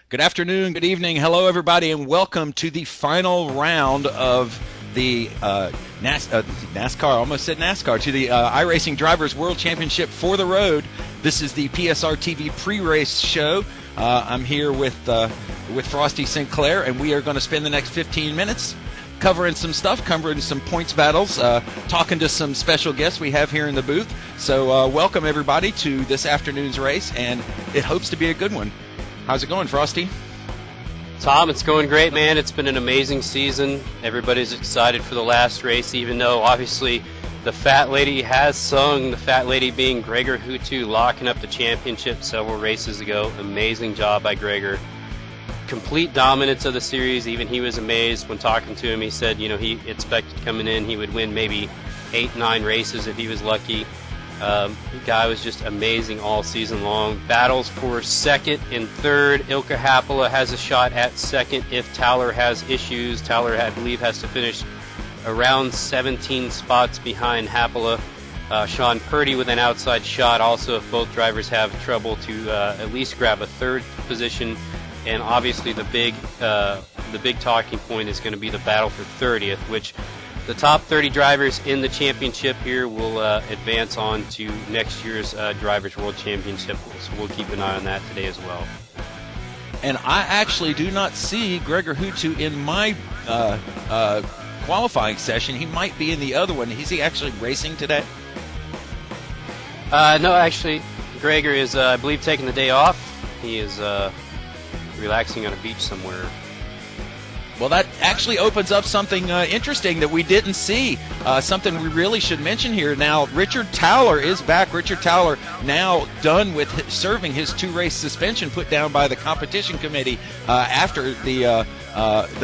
Good afternoon, good evening, hello everybody, and welcome to the final round of the NASCAR, almost said NASCAR, to the iRacing Drivers World Championship for the road. This is the PSR TV pre-race show. I'm here with Frosty Sinclair, and we are going to spend the next 15 minutes covering some stuff, covering some points battles, talking to some special guests we have here in the booth. So welcome everybody to this afternoon's race, and it hopes to be a good one. How's it going, Frosty? Tom, it's going great, man. It's been an amazing season. Everybody's excited for the last race, even though obviously the Fat Lady has sung, the Fat Lady being Gregor Huttu, locking up the championship several races ago. Amazing job by Gregor. Complete dominance of the series. Even he was amazed when talking to him. He said, he expected coming in he would win maybe 8-9 races if he was lucky. The guy was just amazing all season long. Battles for second and third. Ilkka Happila has a shot at second if Towler has issues. Towler, I believe, has to finish around 17 spots behind Happila. Sean Purdy with an outside shot also if both drivers have trouble to at least grab a third position. And obviously the big talking point is going to be the battle for 30th, which the top 30 drivers in the championship here will advance on to next year's Drivers' World Championship. So we'll keep an eye on that today as well. And I actually do not see Gregor Huttu in my qualifying session. He might be in the other one. Is he actually racing today? No, actually, Gregor is, I believe, taking the day off. He is relaxing on a beach somewhere. Well, that actually opens up something interesting that we didn't see, something we really should mention here. Now, Richard Towler is back. Richard Towler now done with serving his 2-race suspension put down by the competition committee after the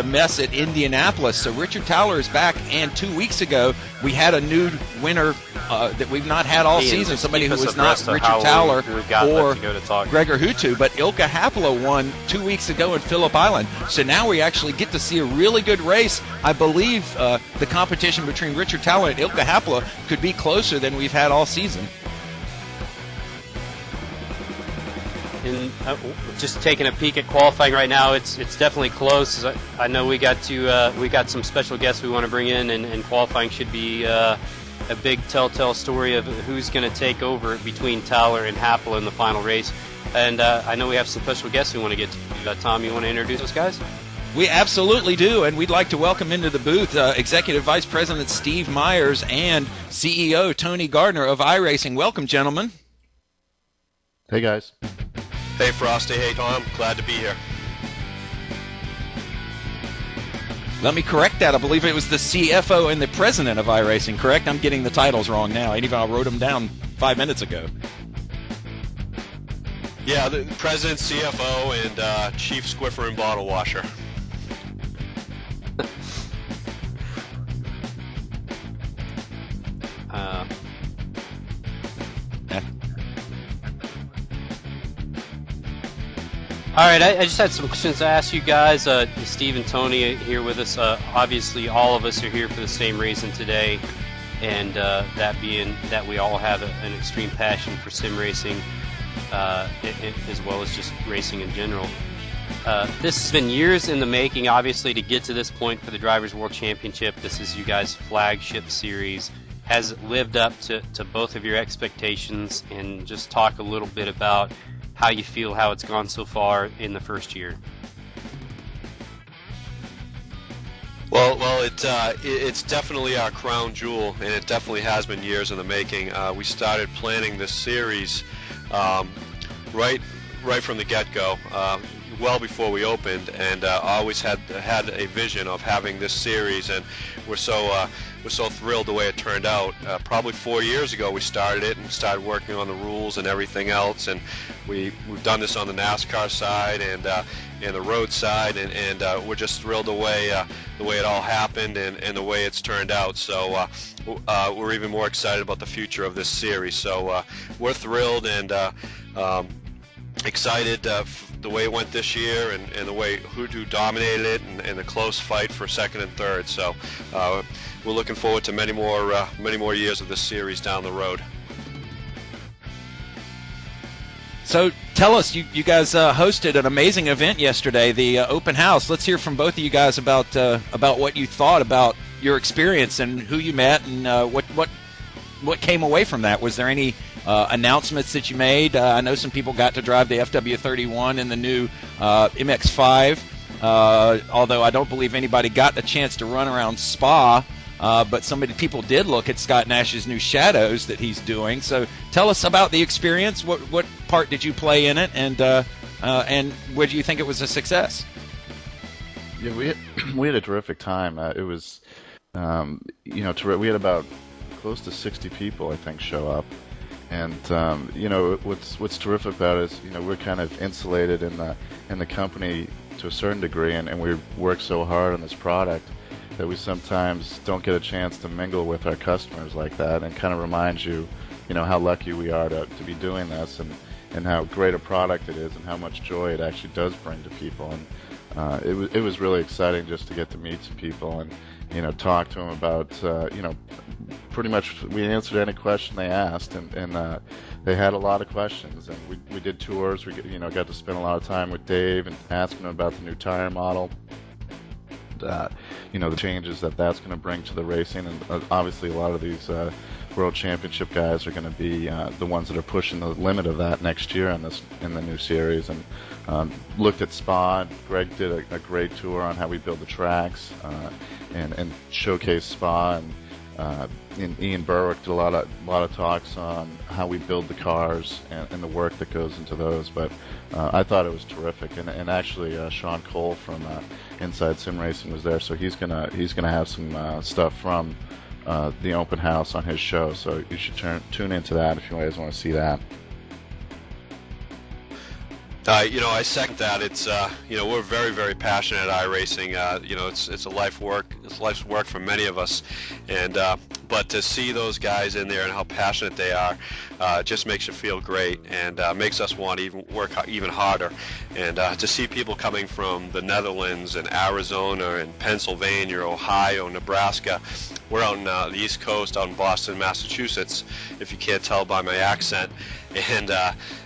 mess at Indianapolis. So Richard Towler is back, and 2 weeks ago we had a new winner that we've not had all season, somebody who was not Richard Towler or Gregor Huttu, but Ilkka Happila won 2 weeks ago in Phillip Island. So now we actually get to see a really good race. I believe the competition between Richard Towler and Ilkka Happila could be closer than we've had all season. And just taking a peek at qualifying right now, it's definitely close. I know we got some special guests we want to bring in, and qualifying should be a big telltale story of who's going to take over between Towler and Happila in the final race. And I know we have some special guests we want to get to. Tom, you want to introduce those guys? We absolutely do, and we'd like to welcome into the booth Executive Vice President Steve Myers and CEO Tony Gardner of iRacing. Welcome, gentlemen. Hey, guys. Hey, Frosty. Hey, Tom. Glad to be here. Let me correct that. I believe it was the CFO and the President of iRacing, correct? I'm getting the titles wrong now. I wrote them down 5 minutes ago. Yeah, the President, CFO, and Chief Squiffer and Bottle Washer. All right, I just had some questions to ask you guys. Steve and Tony here with us. Obviously, all of us are here for the same reason today, and that being that we all have an extreme passion for sim racing, as well as just racing in general. This has been years in the making, obviously, to get to this point for the Drivers' World Championship. This is you guys' flagship series. Has it lived up to both of your expectations? And just talk a little bit about how you feel, how it's gone so far in the first year. Well, it's definitely our crown jewel, and it definitely has been years in the making. We started planning this series right from the get-go, well before we opened, and always had a vision of having this series, and we're so thrilled the way it turned out. Probably 4 years ago we started it and started working on the rules and everything else, and we've done this on the NASCAR side and the road side, and we're just thrilled the way it all happened and the way it's turned out. So we're even more excited about the future of this series. So we're thrilled and excited the way it went this year and the way Huttu dominated it and the close fight for second and third. So we're looking forward to many more years of this series down the road. So tell us, you guys hosted an amazing event yesterday, the open house. Let's hear from both of you guys about what you thought about your experience and who you met and what came away from that. Was there any announcements that you made? I know some people got to drive the FW31 and the new MX-5, although I don't believe anybody got a chance to run around Spa. But people did look at Scott Nash's new Shadows that he's doing. So tell us about the experience. What part did you play in it, and would you think it was a success? Yeah, we had a terrific time. It was, we had about close to 60 people, I think, show up. And what's terrific about it is, we're kind of insulated in the company to a certain degree, and we work so hard on this product that we sometimes don't get a chance to mingle with our customers like that, and kind of reminds you, how lucky we are to be doing this, and how great a product it is, and how much joy it actually does bring to people. And it was really exciting just to get to meet some people and talk to them about pretty much we answered any question they asked, and they had a lot of questions, and we did tours. We got to spend a lot of time with Dave and asking him about the new tire model. The changes that's going to bring to the racing, and obviously a lot of these World Championship guys are going to be the ones that are pushing the limit of that next year in the new series. And looked at Spa. Greg did a great tour on how we build the tracks and showcase Spa, and Ian Berwick did a lot of talks on how we build the cars and the work that goes into those. But I thought it was terrific, and actually Sean Cole from Inside Sim Racing was there, so he's gonna have some stuff from the open house on his show. So you should tune into that if you guys want to see that. I second that. It's we're very, very passionate at iRacing. It's a life's work for many of us, and but to see those guys in there and how passionate they are, just makes you feel great, and makes us want to work even harder. And to see people coming from the Netherlands and Arizona and Pennsylvania, Ohio, Nebraska. We're out on the East Coast, out in Boston, Massachusetts, if you can't tell by my accent, and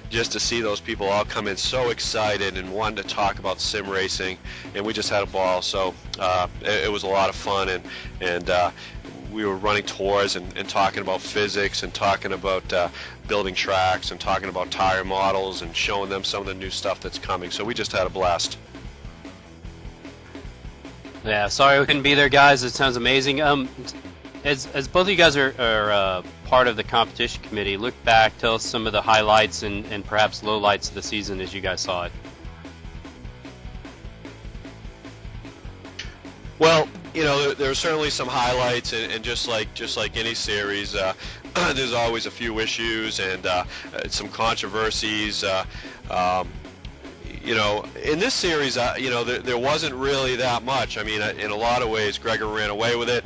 just to see those people all come in so excited and wanting to talk about sim racing, and we just had a ball. So it was a lot of fun, and we were running tours and talking about physics and talking about building tracks and talking about tire models and showing them some of the new stuff that's coming. So we just had a blast. Yeah, sorry we couldn't be there, guys. It sounds amazing. As both of you guys are part of the competition committee, look back, tell us some of the highlights and perhaps lowlights of the season as you guys saw it. Well, there are certainly some highlights, and just like any series, there's always a few issues and some controversies. In this series, there wasn't really that much. I mean, in a lot of ways, Gregor ran away with it.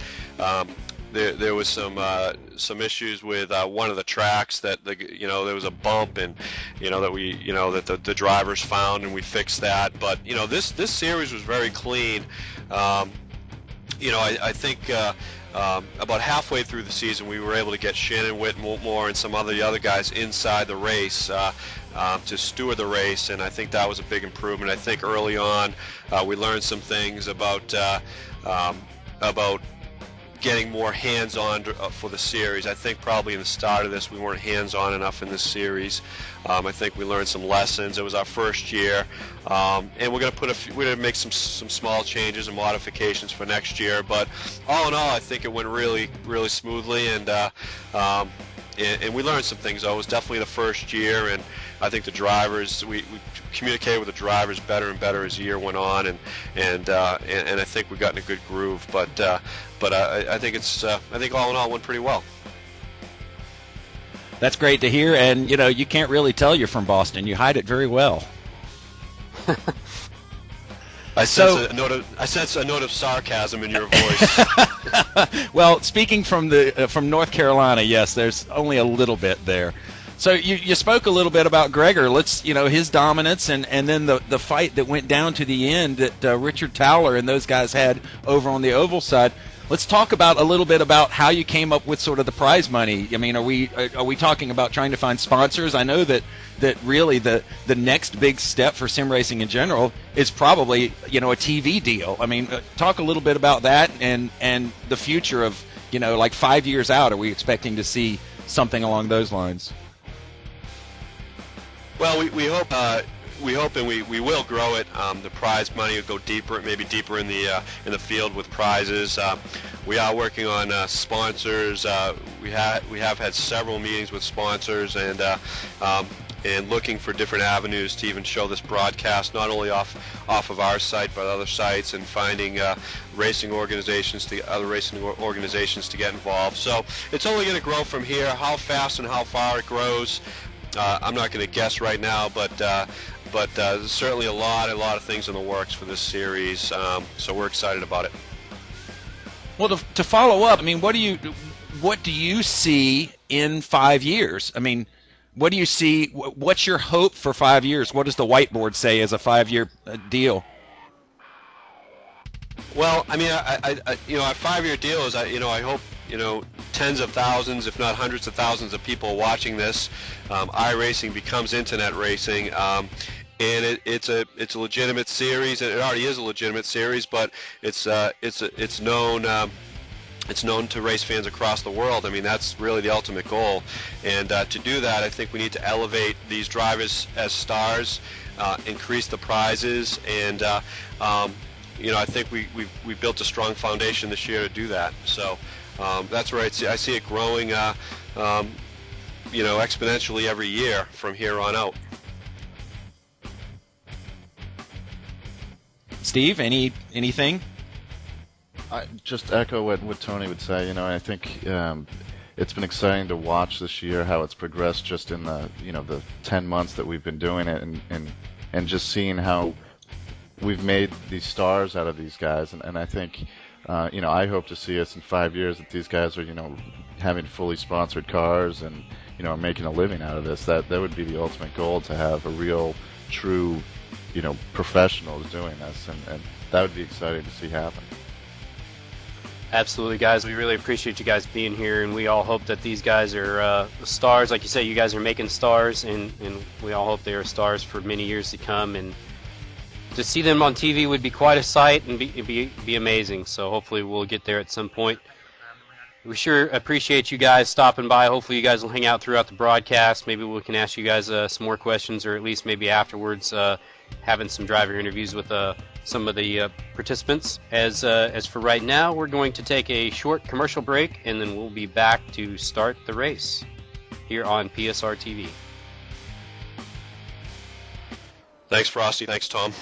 There was some issues with one of the tracks that there was a bump, and that the drivers found, and we fixed that. But this series was very clean. I think about halfway through the season, we were able to get Shannon Whitmore and some other guys inside the race to steward the race, and I think that was a big improvement. I think early on we learned some things about getting more hands-on for the series. I think probably in the start of this we weren't hands-on enough in this series. I think we learned some lessons. It was our first year, and we're going to make some small changes and modifications for next year. But all in all, I think it went really, really smoothly, and we learned some things. Though it was definitely the first year, and I think the drivers we communicated with the drivers better and better as the year went on, and I think we got in a good groove. But I think I think all in all it went pretty well. That's great to hear, and you can't really tell you're from Boston. You hide it very well. I sense a note of sarcasm in your voice. Well, speaking from North Carolina, yes, there's only a little bit there. So you spoke a little bit about Gregor. Let's his dominance and then the fight that went down to the end that Richard Towler and those guys had over on the oval side. let's talk about a little bit about how you came up with sort of the prize money. I mean, are we talking about trying to find sponsors? I know that really the next big step for sim racing in general is probably a TV deal. I mean, talk a little bit about that and the future of like 5 years out. Are we expecting to see something along those lines? Well, we hope and we will grow it. The prize money will go deeper, maybe deeper in the field with prizes. We are working on sponsors. We have had several meetings with sponsors and looking for different avenues to even show this broadcast, not only off of our site but other sites, and finding other racing organizations to get involved. So it's only going to grow from here. How fast and how far it grows, I'm not going to guess right now, but there's certainly a lot of things in the works for this series. So we're excited about it. Well, to follow up, I mean, what do you see in 5 years? I mean, what do you see? What's your hope for 5 years? What does the whiteboard say as a 5-year deal? Well, I mean, a 5-year deal is, I hope, tens of thousands, if not hundreds of thousands of people watching this. iRacing becomes internet racing, and it's a legitimate series. It already is a legitimate series, but it's known. It's known to race fans across the world. I mean, that's really the ultimate goal. And to do that, I think we need to elevate these drivers as stars, increase the prizes, and I think we built a strong foundation this year to do that. So that's where I see it growing, exponentially every year from here on out. Steve, anything? I just echo what Tony would say. I think it's been exciting to watch this year how it's progressed just in the the 10 months that we've been doing it, and just seeing how we've made these stars out of these guys. And I think I hope to see us in 5 years that these guys are having fully sponsored cars and making a living out of this. That would be the ultimate goal, to have a real true professionals doing this, and that would be exciting to see happen. Absolutely, guys. We really appreciate you guys being here, and we all hope that these guys are stars. Like you say, you guys are making stars, and we all hope they are stars for many years to come. And to see them on TV would be quite a sight and be amazing. So hopefully we'll get there at some point. We sure appreciate you guys stopping by. Hopefully you guys will hang out throughout the broadcast. Maybe we can ask you guys some more questions, or at least maybe afterwards having some driver interviews with some of the participants. As for right now, we're going to take a short commercial break, and then we'll be back to start the race here on PSR TV. Thanks, Frosty. Thanks, Tom.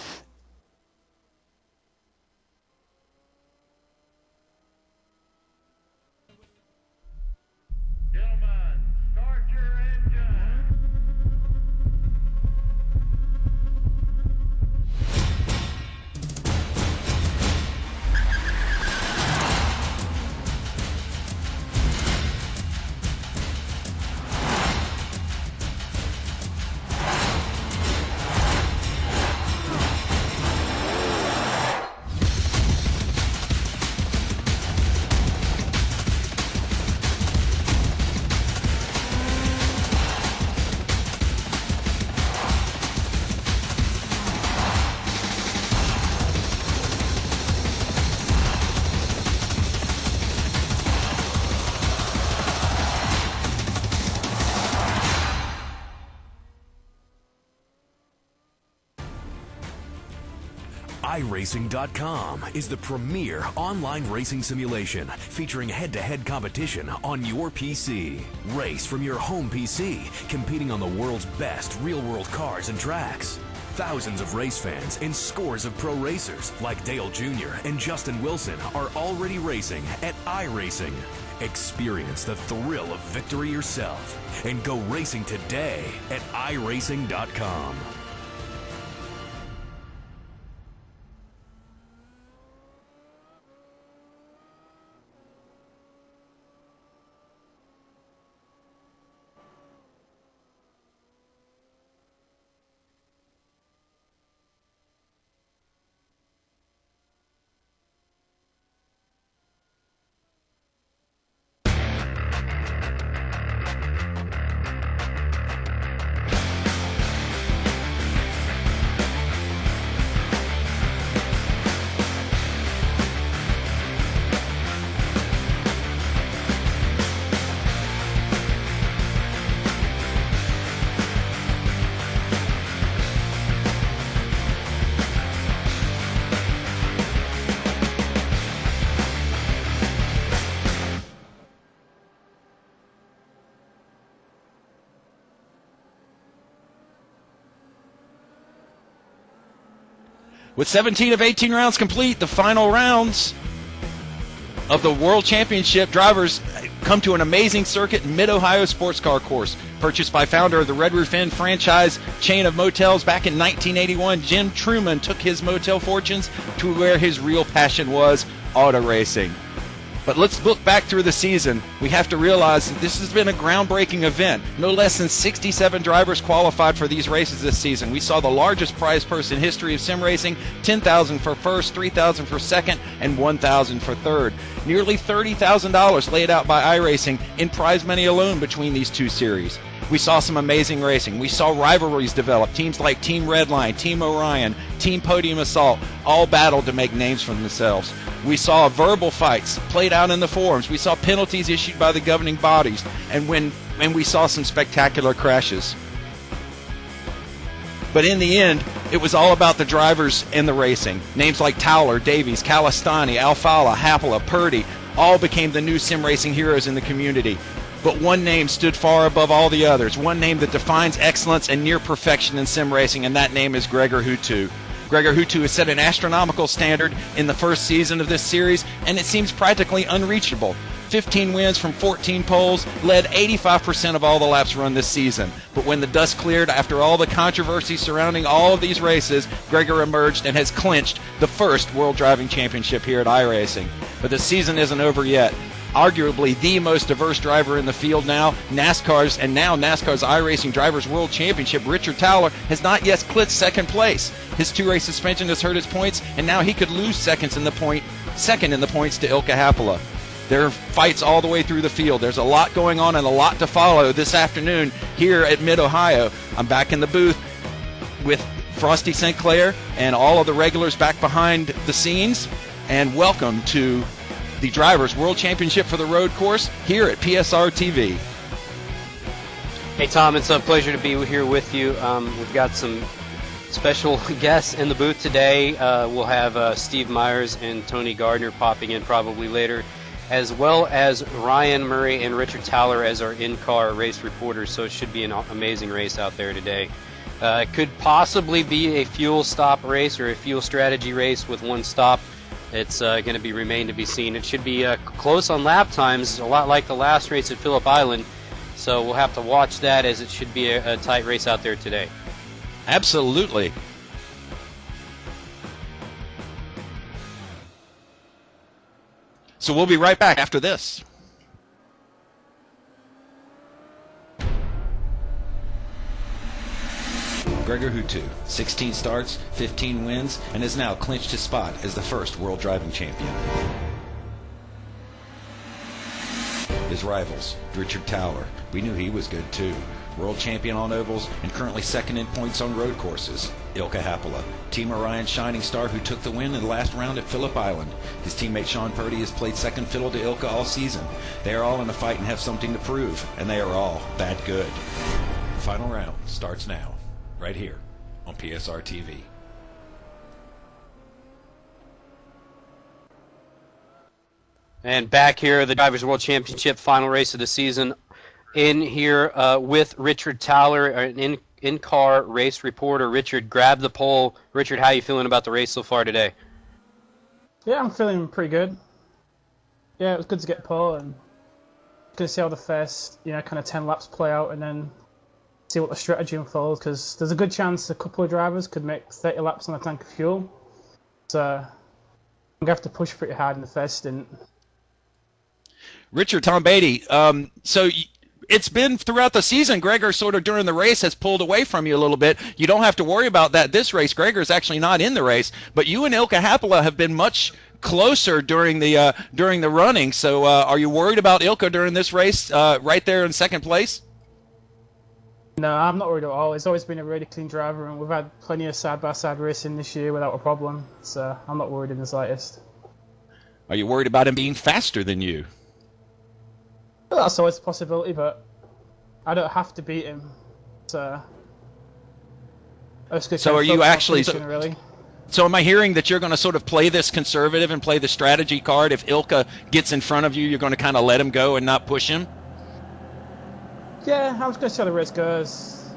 iRacing.com is the premier online racing simulation featuring head-to-head competition on your PC. Race from your home PC, competing on the world's best real-world cars and tracks. Thousands of race fans and scores of pro racers like Dale Jr. and Justin Wilson are already racing at iRacing. Experience the thrill of victory yourself and go racing today at iRacing.com. With 17 of 18 rounds complete, the final rounds of the World Championship drivers come to an amazing circuit in Mid-Ohio Sports Car Course. Purchased by founder of the Red Roof Inn franchise chain of motels back in 1981, Jim Truman took his motel fortunes to where his real passion was, auto racing. But let's look back through the season. We have to realize that this has been a groundbreaking event. No less than 67 drivers qualified for these races this season. We saw the largest prize purse in history of sim racing, $10,000 for first, $3,000 for second, and $1,000 for third. Nearly $30,000 laid out by iRacing in prize money alone between these two series. We saw some amazing racing. We saw rivalries develop. Teams like Team Redline, Team Orion, Team Podium Assault all battled to make names for themselves. We saw verbal fights played out in the forums. We saw penalties issued by the governing bodies. And we saw some spectacular crashes. But in the end, it was all about the drivers and the racing. Names like Towler, Davies, Calistani, Alfala, Hapola, Purdy all became the new sim racing heroes in the community. But one name stood far above all the others, one name that defines excellence and near perfection in sim racing, and that name is Gregor Huttu. Gregor Huttu has set an astronomical standard in the first season of this series, and it seems practically unreachable. 15 wins from 14 poles, led 85% of all the laps run this season. But when the dust cleared after all the controversy surrounding all of these races, Gregor emerged and has clinched the first World Driving Championship here at iRacing. But the season isn't over yet. Arguably the most diverse driver in the field now, NASCAR's iRacing Drivers World Championship, Richard Towler, has not yet clinched second place. His two-race suspension has hurt his points, and now he could lose second in the points to Ilka Hapola. There are fights all the way through the field. There's a lot going on and a lot to follow this afternoon here at Mid-Ohio. I'm back in the booth with Frosty St. Clair and all of the regulars back behind the scenes, and welcome to the Drivers World Championship for the road course here at PSR TV. Hey Tom, it's a pleasure to be here with you. We've got some special guests in the booth today. We'll have Steve Myers and Tony Gardner popping in probably later, as well as Ryan Murray and Richard Towler as our in-car race reporters, so it should be an amazing race out there today. It could possibly be a fuel stop race or a fuel strategy race with one stop. It's going to remain to be seen. It should be close on lap times, a lot like the last race at Phillip Island. So we'll have to watch that, as it should be a tight race out there today. Absolutely. So we'll be right back after this. Gregor Huttu, 16 starts, 15 wins, and has now clinched his spot as the first World Driving Champion. His rivals, Richard Towler, we knew he was good too. World champion on ovals and currently second in points on road courses. Ilka Hapola, Team Orion shining star who took the win in the last round at Phillip Island. His teammate Sean Purdy has played second fiddle to Ilka all season. They are all in a fight and have something to prove, and they are all that good. The final round starts now, right here on PSR TV. And back here, the Drivers World Championship final race of the season, in here with Richard Towler, an in-car race reporter. Richard, grab the pole. Richard, how are you feeling about the race so far today? Yeah, I'm feeling pretty good. Yeah, it was good to get pole, and going to see how the first, kind of 10 laps play out, and then see what the strategy unfolds, because there's a good chance a couple of drivers could make 30 laps on a tank of fuel. So I'm going to have to push pretty hard in the first stint. Richard, Tom Beatty, so it's been throughout the season, Gregor sort of during the race has pulled away from you a little bit. You don't have to worry about that this race. Gregor's actually not in the race, but you and Ilka Hapola have been much closer during the running. So are you worried about Ilka during this race right there in second place? No, I'm not worried at all. He's always been a really clean driver, and we've had plenty of side-by-side racing this year without a problem. So I'm not worried in the slightest. Are you worried about him being faster than you? Well, that's always a possibility, but I don't have to beat him. So are you actually... really. So am I hearing that you're going to sort of play this conservative and play the strategy card? If Ilka gets in front of you, you're going to kind of let him go and not push him? Yeah, I'm just going to see how the race goes.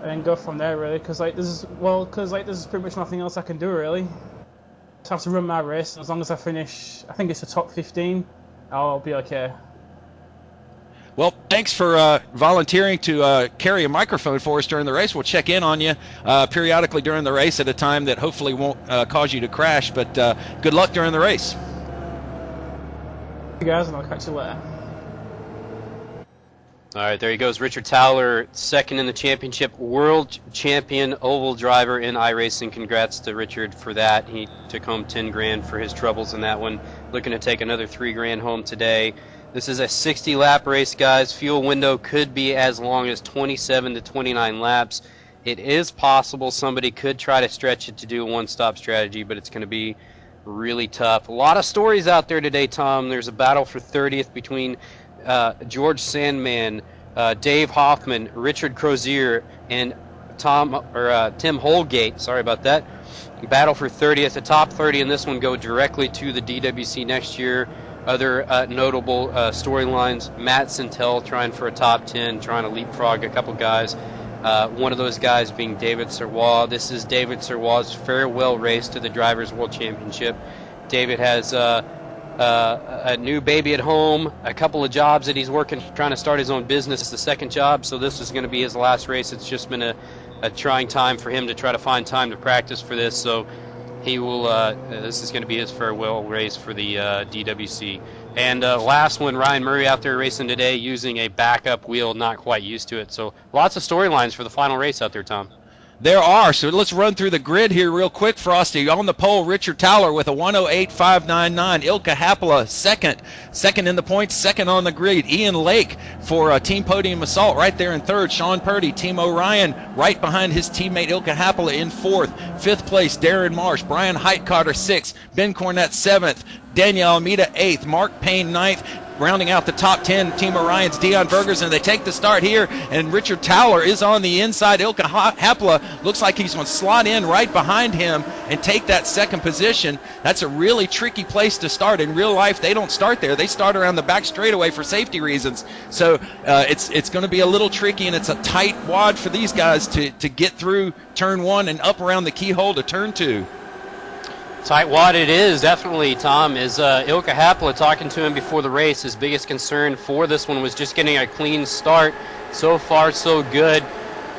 and then go from there really. Because like there's pretty much nothing else I can do really. Just have to run my race. As long as I finish, I think it's the top 15, I'll be okay. Well, thanks for volunteering to carry a microphone for us during the race. We'll check in on you periodically during the race at a time that hopefully won't cause you to crash, but good luck during the race. You guys, and I'll catch you later. All right, there he goes. Richard Towler, second in the championship, world champion oval driver in iRacing. Congrats to Richard for that. He took home 10 grand for his troubles in that one. Looking to take another 3 grand home today. This is a 60-lap race, guys. Fuel window could be as long as 27 to 29 laps. It is possible somebody could try to stretch it to do a one-stop strategy, but it's going to be really tough. A lot of stories out there today, Tom. There's a battle for 30th between George Sandman, Dave Hoffman, Richard Crozier, and Tim Holgate. Sorry about that. Battle for 30th. The top 30 in this one go directly to the DWC next year. Other notable storylines: Matt Sintel trying for a top 10, trying to leapfrog a couple guys. One of those guys being David Serrois. This is David Serrois' farewell race to the Drivers' World Championship. David has a new baby at home, a couple of jobs that he's working, trying to start his own business. It's the second job, so this is going to be his last race. It's just been a trying time for him to try to find time to practice for this, so he will. This is going to be his farewell race for the DWC. And last one, Ryan Murray out there racing today using a backup wheel, not quite used to it. So lots of storylines for the final race out there, Tom. There are, so let's run through the grid here real quick, Frosty. On the pole, Richard Towler with a 108.599. Ilka Happala second in the points, second on the grid. Ian Lake for Team Podium Assault right there in third. Sean Purdy, Team Orion right behind his teammate Ilka Happala in fourth. Fifth place, Darren Marsh. Brian Heitcotter sixth. Ben Cornett seventh. Danielle Almeida eighth. Mark Payne ninth. Rounding out the top 10, Team Orion's Dion Bergers, and they take the start here, and Richard Towler is on the inside. Ilka Happala looks like he's going to slot in right behind him and take that second position. That's a really tricky place to start. In real life, they don't start there. They start around the back straightaway for safety reasons. So it's going to be a little tricky, and it's a tight wad for these guys to get through turn one and up around the keyhole to turn two. Tight wad it is, definitely, Tom. Is Ilka Happala talking to him before the race. His biggest concern for this one was just getting a clean start. So far, so good.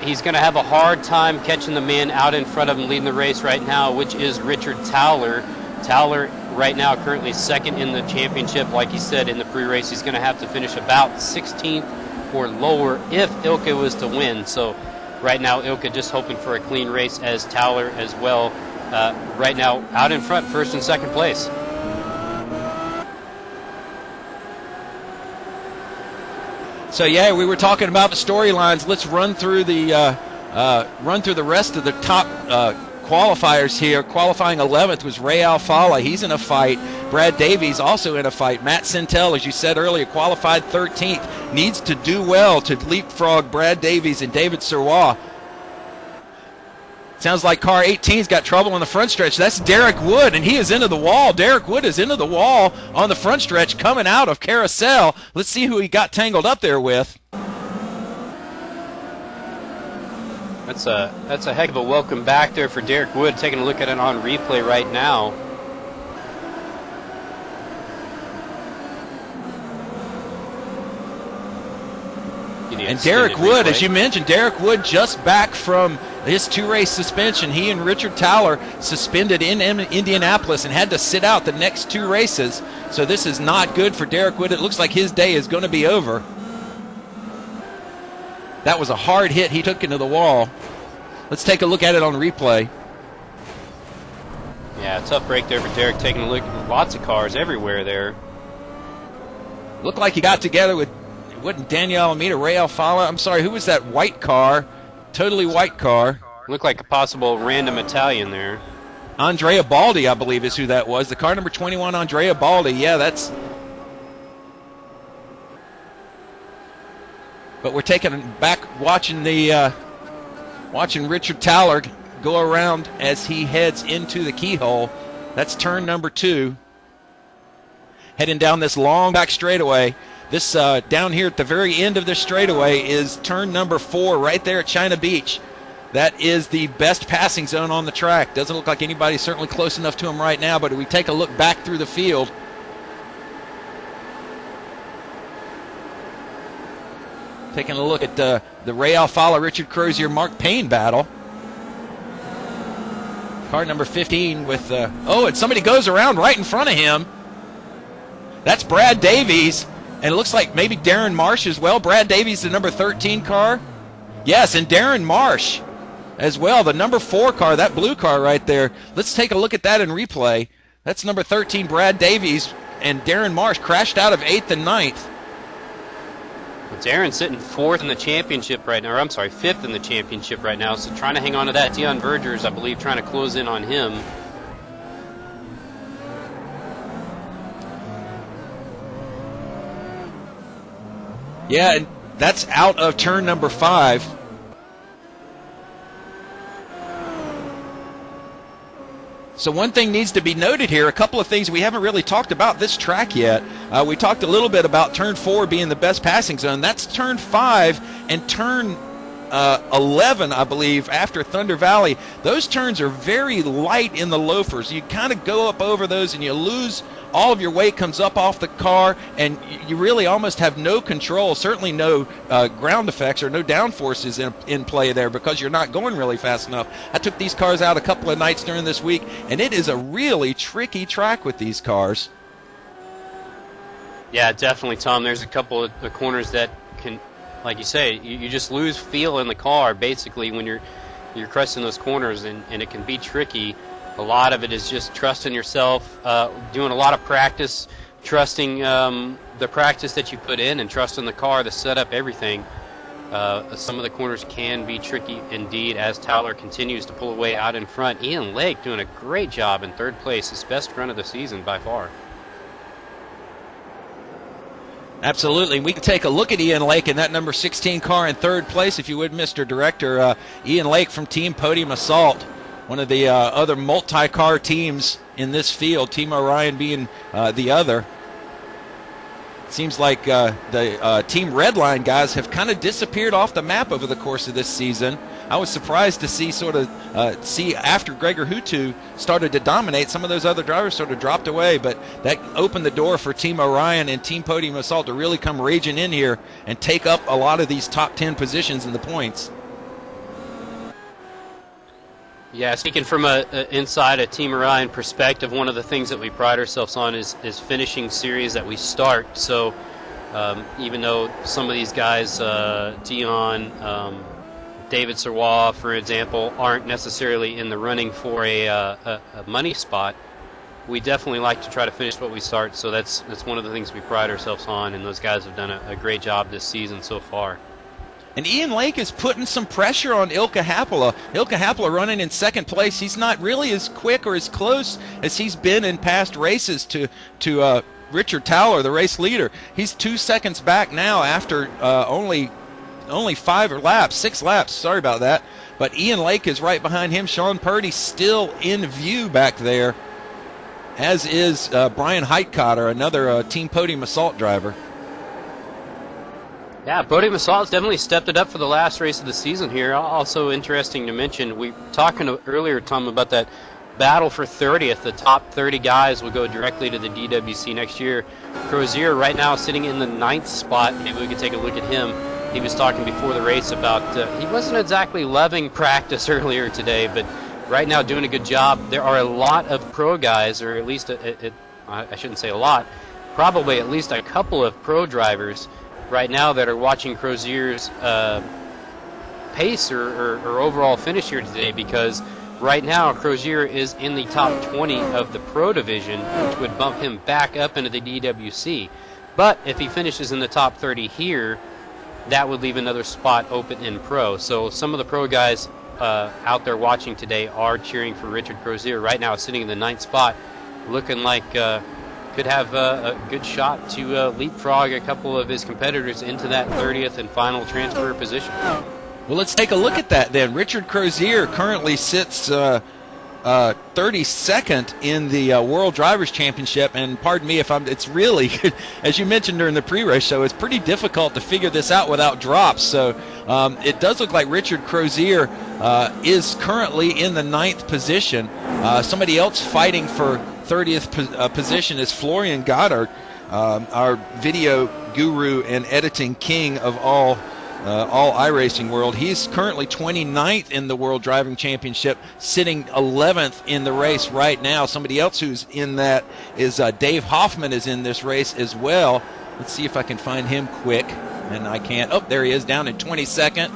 He's going to have a hard time catching the man out in front of him leading the race right now, which is Richard Towler. Towler right now currently second in the championship. Like he said in the pre-race, he's going to have to finish about 16th or lower if Ilka was to win. So right now, Ilka just hoping for a clean race as Towler as well. Right now, out in front, first and second place. So yeah, we were talking about the storylines. Let's run through the rest of the top qualifiers here. Qualifying 11th was Ray Alfala. He's in a fight. Brad Davies also in a fight. Matt Sintel, as you said earlier, qualified 13th. Needs to do well to leapfrog Brad Davies and David Serrois. Sounds like car 18's got trouble on the front stretch. That's Derek Wood, and he is into the wall. Derek Wood is into the wall on the front stretch coming out of Carousel. Let's see who he got tangled up there with. That's a heck of a welcome back there for Derek Wood. Taking a look at it on replay right now. And Derek Wood, as you mentioned, Derek Wood just back from his two-race suspension. He and Richard Towler suspended in Indianapolis and had to sit out the next two races. So this is not good for Derek Wood. It looks like his day is going to be over. That was a hard hit he took into the wall. Let's take a look at it on replay. Yeah, tough break there for Derek. Taking a look at lots of cars everywhere there. Looked like he got together with, wasn't Danielle Almeida, Ray Alfala? I'm sorry, who was that white car? Totally white car. Looked like a possible random Italian there. Andrea Baldi, I believe, is who that was. The car number 21, Andrea Baldi. Yeah, that's... But we're taking back, watching Richard Towler go around as he heads into the keyhole. That's turn number 2. Heading down this long back straightaway. This down here at the very end of this straightaway is turn number 4 right there at China Beach. That is the best passing zone on the track. Doesn't look like anybody's certainly close enough to him right now, but if we take a look back through the field, taking a look at the Ray Alfala, Richard Crozier, Mark Payne battle. Car number 15 with, and somebody goes around right in front of him. That's Brad Davies, and it looks like maybe Darren Marsh as well. Brad Davies, the number 13 car. Yes, and Darren Marsh as well, the number 4 car, that blue car right there. Let's take a look at that in replay. That's number 13, Brad Davies, and Darren Marsh crashed out of 8th and 9th. Darren's sitting 4th in the championship right now, or I'm sorry, 5th in the championship right now, so trying to hang on to that. Dion Vergers, I believe, trying to close in on him. Yeah, and that's out of turn number 5. So one thing needs to be noted here, a couple of things we haven't really talked about this track yet. We talked a little bit about turn 4 being the best passing zone. That's turn 5 and turn 11, I believe, after Thunder Valley. Those turns are very light in the loafers. You kind of go up over those and you lose all of your weight, comes up off the car, and you really almost have no control, certainly no ground effects or no downforces in play there because you're not going really fast enough. I took these cars out a couple of nights during this week, and it is a really tricky track with these cars. Yeah, definitely, Tom. There's a couple of the corners that can, like you say, you just lose feel in the car basically when you're cresting those corners, and it can be tricky. A lot of it is just trusting yourself, doing a lot of practice, trusting the practice that you put in, and trusting the car, the setup, everything. Some of the corners can be tricky indeed as Towler continues to pull away out in front. Ian Lake doing a great job in 3rd place, his best run of the season by far. Absolutely. We can take a look at Ian Lake in that number 16 car in 3rd place, if you would, Mr. Director. Ian Lake from Team Podium Assault, one of the other multi-car teams in this field, Team Orion being the other. It seems like the Team Redline guys have kind of disappeared off the map over the course of this season. I was surprised to see after Gregor Huttu started to dominate, some of those other drivers sort of dropped away, but that opened the door for Team Orion and Team Podium Assault to really come raging in here and take up a lot of these top 10 positions in the points. Yeah, speaking from inside a Team Orion perspective, one of the things that we pride ourselves on is finishing series that we start. So even though some of these guys, Dion, David Serwa, for example, aren't necessarily in the running for a money spot, we definitely like to try to finish what we start. So that's one of the things we pride ourselves on, and those guys have done a great job this season so far. And Ian Lake is putting some pressure on Ilka Happala. Ilka Happala running in 2nd place. He's not really as quick or as close as he's been in past races to Richard Towler, the race leader. He's 2 seconds back now after only 6 laps. Sorry about that. But Ian Lake is right behind him. Sean Purdy still in view back there, as is Brian Heitkotter, another Team Podium Assault driver. Yeah, Podium Assault's definitely stepped it up for the last race of the season here. Also interesting to mention, we were talking earlier, Tom, about that battle for 30th. The top 30 guys will go directly to the DWC next year. Crozier right now sitting in the 9th spot. Maybe we could take a look at him. He was talking before the race about he wasn't exactly loving practice earlier today, but right now doing a good job. There are a lot of pro guys, or at least I shouldn't say a lot, probably at least a couple of pro drivers right now that are watching Crozier's pace or overall finish here today, because right now Crozier is in the top 20 of the pro division, which would bump him back up into the DWC. But if he finishes in the top 30 here, that would leave another spot open in pro. So some of the pro guys out there watching today are cheering for Richard Crozier. Right now sitting in the 9th spot, looking like could have a good shot to leapfrog a couple of his competitors into that 30th and final transfer position. Well, let's take a look at that then. Richard Crozier currently sits 32nd in the World Drivers' Championship, and pardon me if it's really, as you mentioned during the pre-race show, it's pretty difficult to figure this out without drops. So it does look like Richard Crozier is currently in the 9th position. Somebody else fighting for 30th position is Florian Goddard, our video guru and editing king of all iRacing world. He's currently 29th in the World Driving Championship, sitting 11th in the race right now. Somebody else who's in that is Dave Hoffman is in this race as well. Let's see if I can find him quick, and I can't. Oh, there he is, down in 22nd.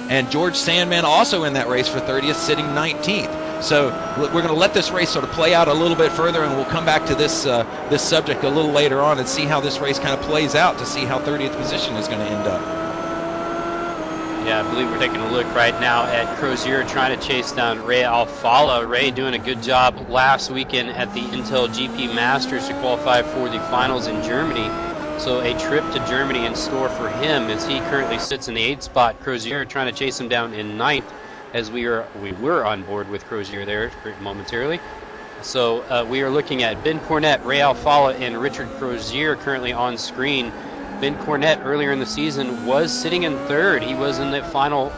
And George Sandman also in that race for 30th, sitting 19th. So we're going to let this race sort of play out a little bit further, and we'll come back to this this subject a little later on and see how this race kind of plays out to see how 30th position is going to end up. Yeah, I believe we're taking a look right now at Crozier trying to chase down Ray Alfala. Ray doing a good job last weekend at the Intel GP Masters to qualify for the finals in Germany. So a trip to Germany in store for him as he currently sits in the 8th spot. Crozier trying to chase him down in 9th as we were on board with Crozier there momentarily. So we are looking at Ben Cornett, Ray Alfala, and Richard Crozier currently on screen. Ben Cornett earlier in the season was sitting in 3rd. He was in the final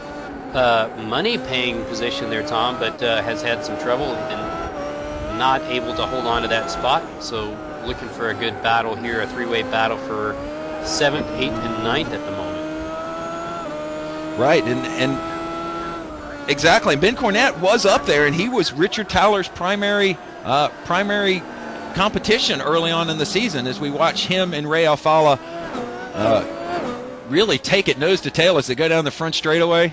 money-paying position there, Tom, but has had some trouble and not able to hold on to that spot. So looking for a good battle here, a 3-way battle for 7th, 8th, and 9th at the moment. Right, and exactly. Ben Cornett was up there, and he was Richard Towler's primary competition early on in the season as we watch him and Ray Alfala really take it nose to tail as they go down the front straightaway.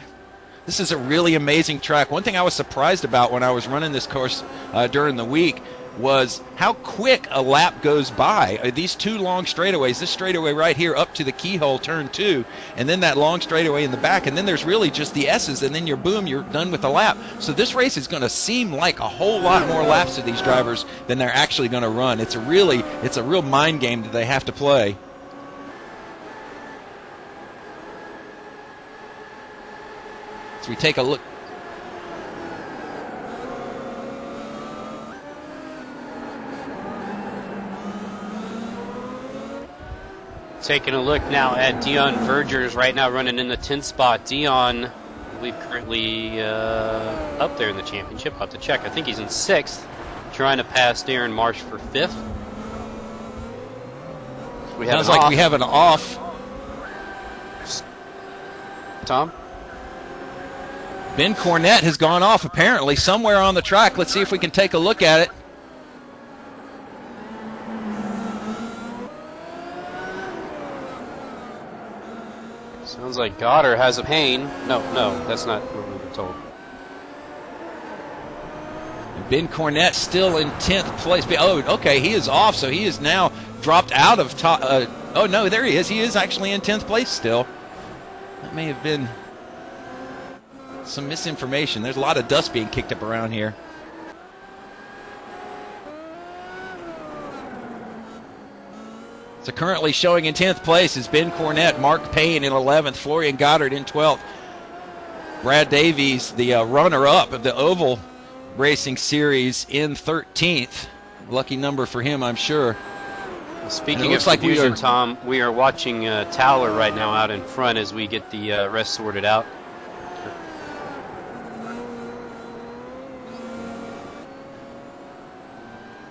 This is a really amazing track. One thing I was surprised about when I was running this course during the week was how quick a lap goes by. These two long straightaways, this straightaway right here up to the keyhole turn 2, and then that long straightaway in the back, and then there's really just the S's, and then you're done with the lap. So this race is going to seem like a whole lot more laps to these drivers than they're actually going to run. It's a real mind game that they have to play. So we take a look. Taking a look now at Dion Vergers right now running in the 10th spot. Dion, I believe, currently up there in the championship. I'll have to check. I think he's in 6th, trying to pass Darren Marsh for 5th. Sounds like we have an off. Tom? Ben Cornett has gone off apparently somewhere on the track. Let's see if we can take a look at it. Sounds like Goddard has a pain. No, that's not what we were told. Ben Cornett still in 10th place. Oh, okay, he is off, so he is now dropped out of top. Oh, no, there he is. He is actually in 10th place still. That may have been some misinformation. There's a lot of dust being kicked up around here. So currently showing in 10th place is Ben Cornett, Mark Payne in 11th, Florian Goddard in 12th. Brad Davies, the runner-up of the Oval Racing Series, in 13th. Lucky number for him, I'm sure. Speaking of confusion, Tom, we are watching Towler right now out in front as we get the rest sorted out.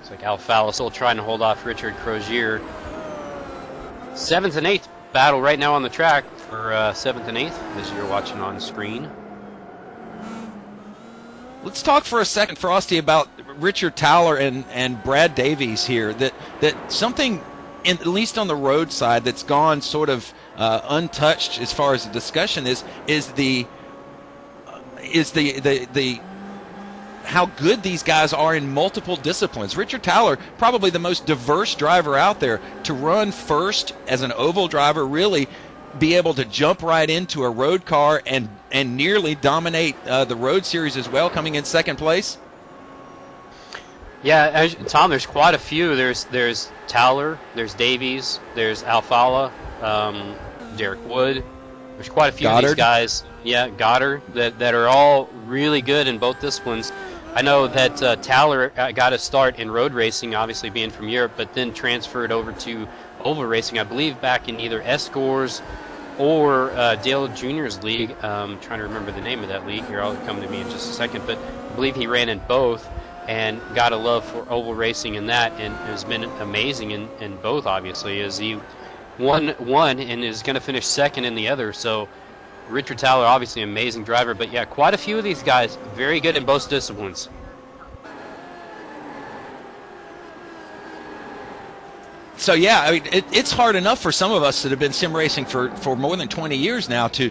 It's like Alfala still trying to hold off Richard Crozier. 7th and 8th battle right now on the track for 7th and 8th as you're watching on screen. Let's talk for a second, Frosty, about Richard Towler and Brad Davies here. That something, at least on the road side, that's gone sort of untouched as far as the discussion is the how good these guys are in multiple disciplines. Richard Towler, probably the most diverse driver out there, to run first as an oval driver, really be able to jump right into a road car and nearly dominate the road series as well, coming in 2nd place. Yeah, Tom, there's quite a few. There's Towler, there's Davies, there's Alfala, Derek Wood. There's quite a few Goddard. of these guys. Yeah, Goddard, that are all really good in both disciplines. I know that Towler got a start in road racing, obviously being from Europe, but then transferred over to oval racing, I believe back in either Escores or Dale Jr.'s league. Trying to remember the name of that league here. I'll come to me in just a second. But I believe he ran in both and got a love for oval racing in that, and has been amazing in both, obviously, as he won one and is going to finish second in the other. So Richard Towler, obviously an amazing driver, but yeah, quite a few of these guys very good in both disciplines. So yeah, I mean, it's hard enough for some of us that have been sim racing for more than 20 years now to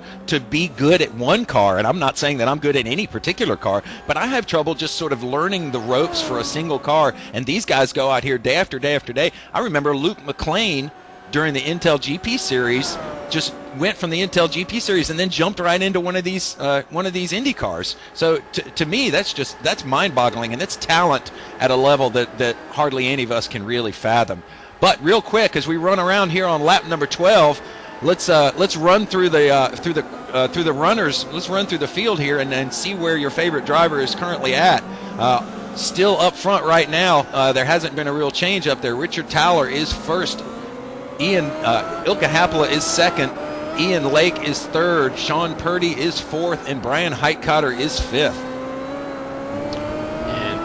be good at one car. And I'm not saying that I'm good at any particular car, but I have trouble just sort of learning the ropes for a single car. And these guys go out here day after day after day. I remember Luke McLean during the Intel GP series just went from the Intel GP series and then jumped right into one of these Indy cars. So to me, that's mind-boggling, and it's talent at a level that hardly any of us can really fathom. But real quick, as we run around here on lap number 12, let's run through the runners. Let's run through the field here and see where your favorite driver is currently at. Still up front right now. There hasn't been a real change up there. Richard Towler is first. Ilka Happela is second. Ian Lake is third. Sean Purdy is fourth, and Brian Heitkotter is fifth.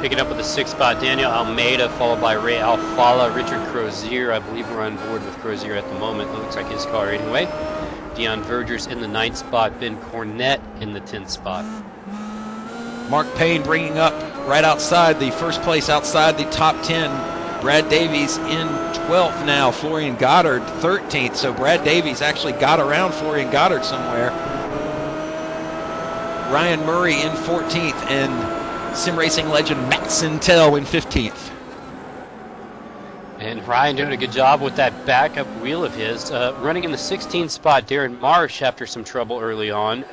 Picking up with the sixth spot, Daniel Almeida, followed by Ray Alfala, Richard Crozier. I believe we're on board with Crozier at the moment. It looks like his car anyway. Dion Vergers in the 9th spot. Ben Cornett in the 10th spot. Mark Payne bringing up right outside the first place, outside the top 10. Brad Davies in 12th now. Florian Goddard 13th. So Brad Davies actually got around Florian Goddard somewhere. Ryan Murray in 14th, and sim racing legend Matt Sintel in 15th. And Ryan doing a good job with that backup wheel of his. Running in the 16th spot, Darren Marsh after some trouble early on.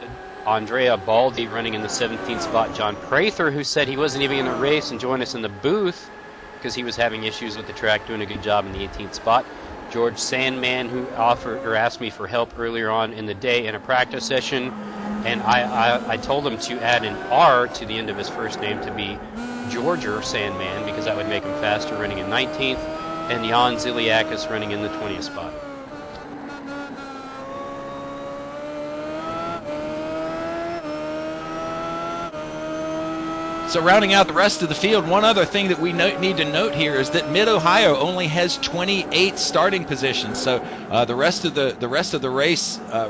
Andrea Baldi running in the 17th spot. John Prather, who said he wasn't even in the race and joined us in the booth because he was having issues with the track, doing a good job in the 18th spot. George Sandman, who asked me for help earlier on in the day in a practice session, and I told him to add an R to the end of his first name to be Georger Sandman, because that would make him faster, running in 19th, and Jan Ziliakis running in the 20th spot. So rounding out the rest of the field, one other thing that we need to note here is that Mid-Ohio only has 28 starting positions. So the rest of the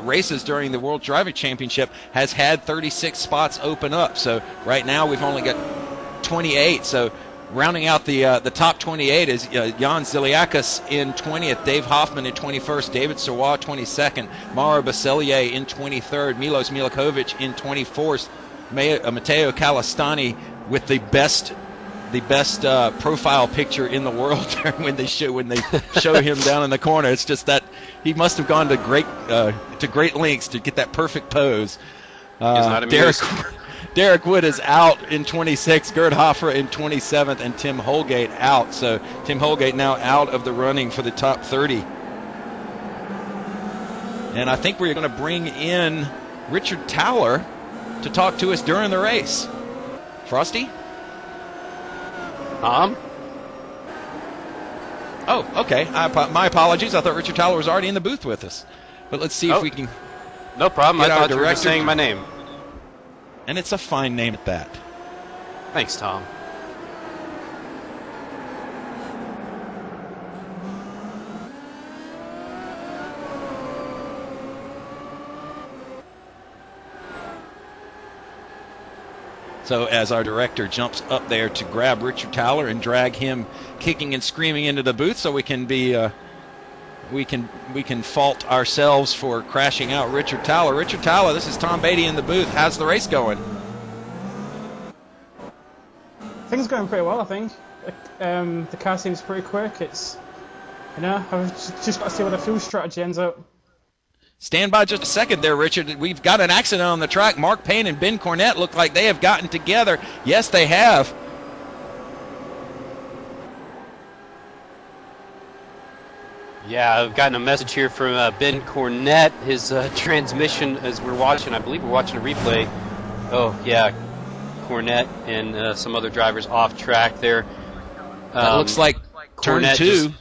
races during the World Driving Championship has had 36 spots open up. So right now we've only got 28. So rounding out the top 28 is Jan Ziliakis in 20th, Dave Hoffman in 21st, David Sawar 22nd, Mauro Baselier in 23rd, Milos Milikovic in 24th. Matteo Calistani with the best profile picture in the world when they show him down in the corner. It's just that he must have gone to great lengths to get that perfect pose. Derek Wood is out in 26th, Gerd Hoffer in 27th, and Tim Holgate out. So Tim Holgate now out of the running for the top 30. And I think we're going to bring in Richard Towler to talk to us during the race. Frosty? Oh, okay. My apologies. I thought Richard Towler was already in the booth with us. But let's see if we can... No problem. I thought you were saying my name. And it's a fine name at that. Thanks, Tom. So as our director jumps up there to grab Richard Towler and drag him kicking and screaming into the booth, so we can fault ourselves for crashing out Richard Towler. Richard Towler, this is Tom Beatty in the booth. How's the race going? Things going pretty well, I think. The car seems pretty quick. I've just got to see what the fuel strategy ends up. Stand by just a second there, Richard. We've got an accident on the track. Mark Payne and Ben Cornett look like they have gotten together. Yes, they have. Yeah, I've gotten a message here from Ben Cornett. His transmission, as we're watching, I believe we're watching a replay. Oh, yeah. Cornette and some other drivers off track there. That looks like turn Cornette 2.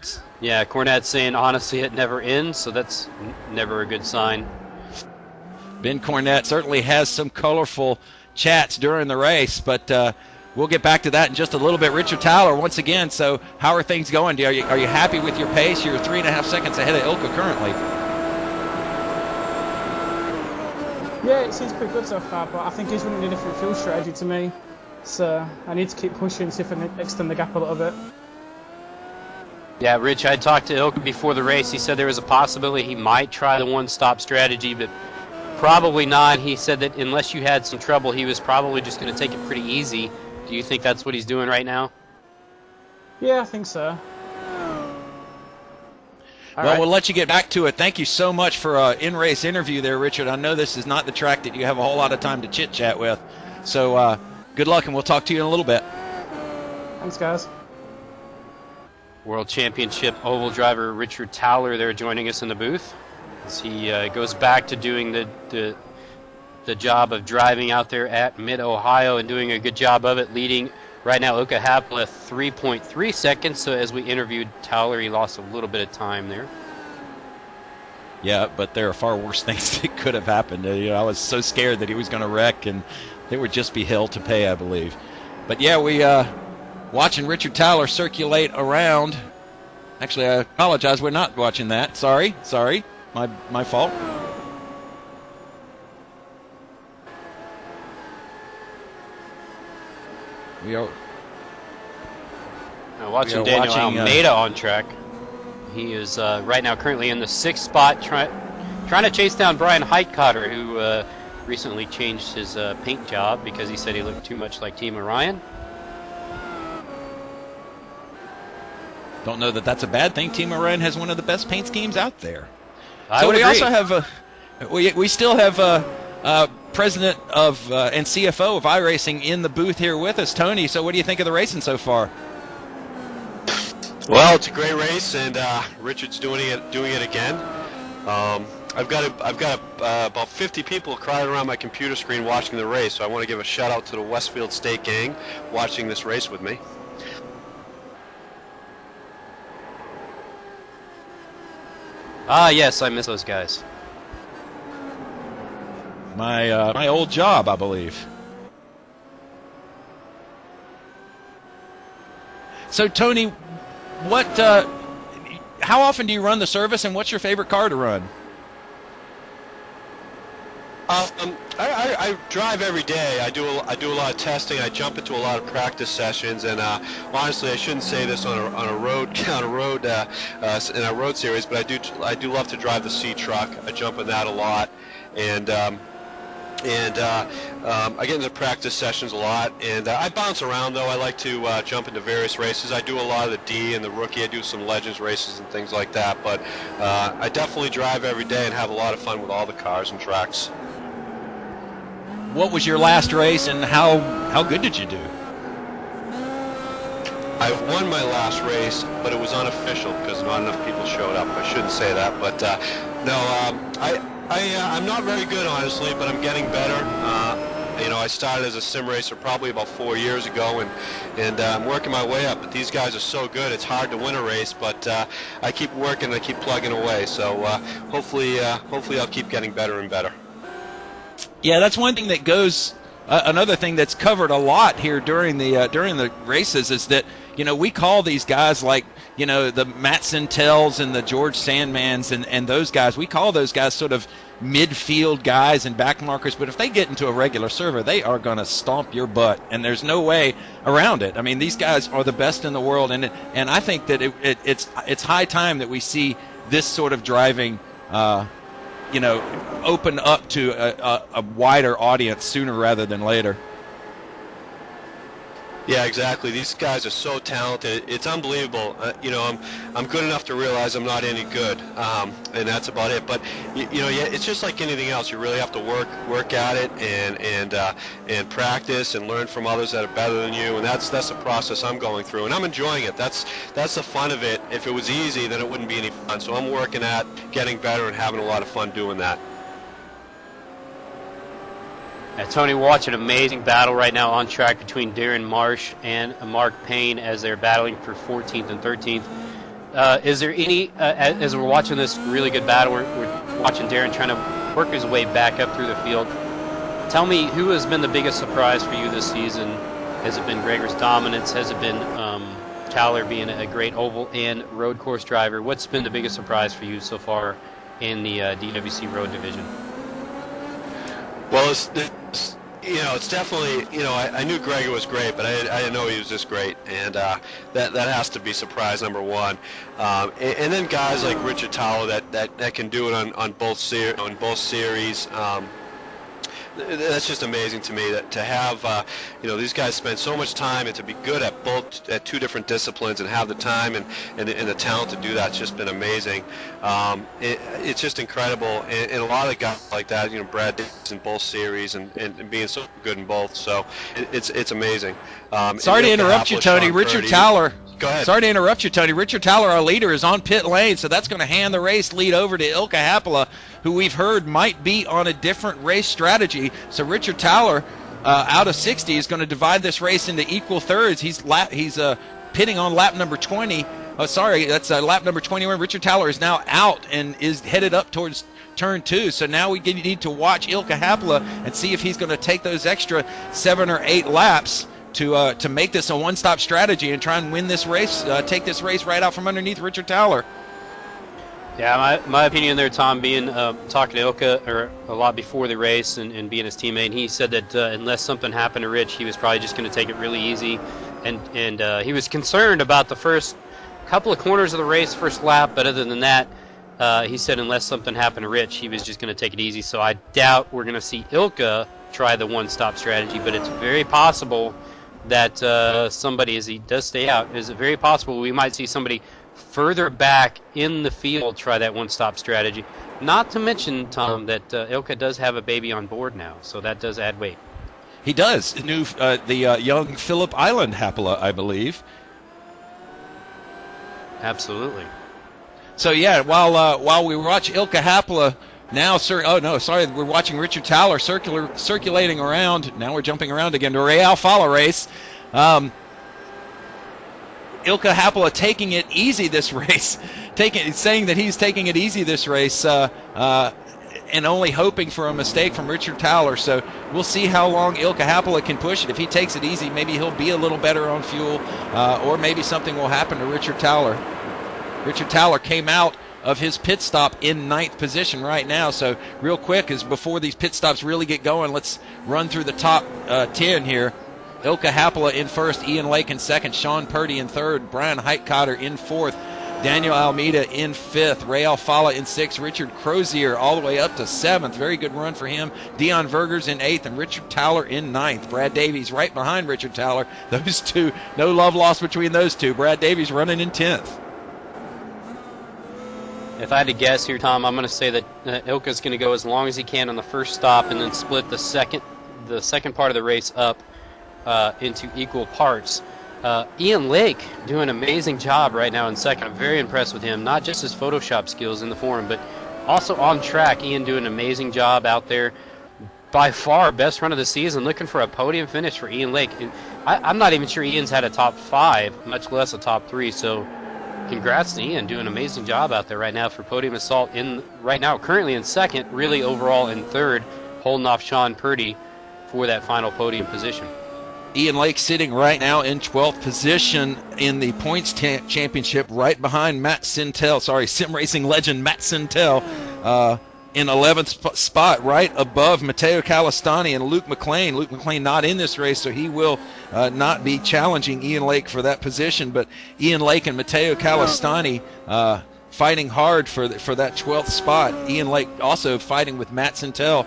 Yeah, Cornette saying, honestly, it never ends, so that's never a good sign. Ben Cornette certainly has some colorful chats during the race, but we'll get back to that in just a little bit. Richard Towler, once again, so how are things going? Are you happy with your pace? You're 3.5 seconds ahead of Ilka currently. Yeah, it seems pretty good so far, but I think he's running a different fuel strategy to me. So I need to keep pushing, see if I can extend the gap a little bit. Yeah, Rich, I talked to Ilka before the race. He said there was a possibility he might try the one-stop strategy, but probably not. He said that unless you had some trouble, he was probably just going to take it pretty easy. Do you think that's what he's doing right now? Yeah, I think so. Well, we'll let you get back to it. Thank you so much for an in-race interview there, Richard. I know this is not the track that you have a whole lot of time to chit-chat with. So good luck, and we'll talk to you in a little bit. Thanks, guys. World Championship oval driver Richard Towler there joining us in the booth as he goes back to doing the job of driving out there at Mid-Ohio and doing a good job of it, leading right now Ilka Happel 3.3 seconds. So as we interviewed Towler, he lost a little bit of time there. Yeah, but there are far worse things that could have happened. I was so scared that he was going to wreck, and there would just be hell to pay, I believe. But yeah, we watching Richard Towler circulate around. Actually, I apologize. We're not watching that. Sorry. My fault. We are watching Daniel Almeida on track. He is right now currently in the 6th spot, trying to chase down Brian Heitkotter, who recently changed his paint job because he said he looked too much like Team Orion. Don't know that that's a bad thing. Team Orion has one of the best paint schemes out there. I would agree. Also have we still have president of and CFO of iRacing in the booth here with us, Tony. So what do you think of the racing so far? Well, it's a great race, and Richard's doing it again. I've got about 50 people crowded around my computer screen watching the race, so I want to give a shout out to the Westfield State gang watching this race with me. Ah, yes, I miss those guys. My old job, I believe. So, Tony, how often do you run the service, and what's your favorite car to run? I drive every day. I do a lot of testing. I jump into a lot of practice sessions, and honestly, I shouldn't say this on a road in our road series, but I do love to drive the C truck. I jump in that a lot, and I get into practice sessions a lot, and I bounce around though. I like to jump into various races. I do a lot of the D and the rookie. I do some Legends races and things like that, but I definitely drive every day and have a lot of fun with all the cars and tracks. What was your last race, and how good did you do? I won my last race, but it was unofficial because not enough people showed up. I shouldn't say that, but I'm not very good, honestly, but I'm getting better. I started as a sim racer probably about 4 years ago, and I'm working my way up. But these guys are so good; it's hard to win a race. But I keep working, I keep plugging away. So hopefully I'll keep getting better and better. Yeah, that's one thing that goes. Another thing that's covered a lot here during the races is that we call these guys like the Matt Sentels and the George Sandmans and those guys. We call those guys sort of midfield guys and back markers. But if they get into a regular server, they are going to stomp your butt, and there's no way around it. I mean, these guys are the best in the world, and I think that it's high time that we see this sort of driving. Open up to a wider audience sooner rather than later. Yeah, exactly. These guys are so talented. It's unbelievable. I'm good enough to realize I'm not any good, and that's about it. But it's just like anything else. You really have to work at it and practice and learn from others that are better than you. And that's the process I'm going through, and I'm enjoying it. That's the fun of it. If it was easy, then it wouldn't be any fun. So I'm working at getting better and having a lot of fun doing that. Tony, we're watching an amazing battle right now on track between Darren Marsh and Mark Payne as they're battling for 14th and 13th. Is there any, as we're watching this really good battle, we're watching Darren trying to work his way back up through the field. Tell me, who has been the biggest surprise for you this season? Has it been Gregor's dominance? Has it been Towler being a great oval and road course driver? What's been the biggest surprise for you so far in the DWC Road Division? Well, it's definitely, I knew Gregor was great, but I didn't know he was this great, and that has to be surprise number one. And then guys like Richard Towler that can do it on both series. That's just amazing to me to have these guys spend so much time and to be good at two different disciplines and have the time and the talent to do that. It's just been amazing. It's just incredible, and a lot of guys like that, Brad Davis in both series and being so good in both. So it's amazing. Sorry to interrupt you, Tony. Richard Towler. Go ahead. Sorry to interrupt you, Tony. Richard Towler, our leader, is on pit lane, so that's going to hand the race lead over to Ilkka Happila, who we've heard might be on a different race strategy. So Richard Towler, out of 60, is going to divide this race into equal thirds. He's pitting on lap number 20. Oh, sorry, that's lap number 21. Richard Towler is now out and is headed up towards turn 2. So now we need to watch Ilkka Happila and see if he's going to take those extra 7 or 8 laps to make this a one-stop strategy and try and win this race, take this race right out from underneath Richard Towler. Yeah, my opinion there, Tom, being talking to Ilkka a lot before the race and being his teammate, he said that unless something happened to Rich, he was probably just going to take it really easy, and he was concerned about the first couple of corners of the race, first lap, but other than that, he said unless something happened to Rich, he was just going to take it easy. So I doubt we're going to see Ilkka try the one-stop strategy, but it's very possible that somebody, as he does stay out, is it very possible we might see somebody further back in the field try that one-stop strategy. Not to mention, Tom, that Ilkka does have a baby on board now, so that does add weight. He does. The young Phillip Island Happila, I believe. Absolutely. So yeah, while we watch Ilkka Happila now, we're watching Richard Towler circulating around. Now we're jumping around again to Ray Alfala race. Ilkka Happila taking it easy this race, saying that he's taking it easy this race, and only hoping for a mistake from Richard Towler. So we'll see how long Ilkka Happila can push it. If he takes it easy, maybe he'll be a little better on fuel, or maybe something will happen to Richard Towler. Richard Towler came out of his pit stop in 9th position right now. So real quick, as before these pit stops really get going, let's run through the top 10 here. Ilkka Happila in first, Ian Lake in second, Sean Purdy in third, Brian Heitkotter in fourth, Daniel Almeida in fifth, Ray Alfala in sixth, Richard Crozier all the way up to seventh. Very good run for him. Dion Vergers in eighth, and Richard Towler in ninth. Brad Davies right behind Richard Towler. Those two, no love lost between those two. Brad Davies running in 10th. If I had to guess here, Tom, I'm going to say that Ilkka's going to go as long as he can on the first stop and then split the second part of the race up into equal parts. Ian Lake doing an amazing job right now in second. I'm very impressed with him, not just his Photoshop skills in the forum, but also on track. Ian doing an amazing job out there. By far, best run of the season. Looking for a podium finish for Ian Lake. I'm not even sure Ian's had a top 5, much less a top 3, so congrats to Ian, doing an amazing job out there right now for podium assault. Right now, currently in second, really overall in third, holding off Sean Purdy for that final podium position. Ian Lake sitting right now in 12th position in the points championship, right behind sim racing legend Matt Sintel, in 11th spot, right above Matteo Calistani and Luke McLean. Luke McLean not in this race, so he will not be challenging Ian Lake for that position. But Ian Lake and Matteo Calistani fighting hard for that 12th spot. Ian Lake also fighting with Matt Sintel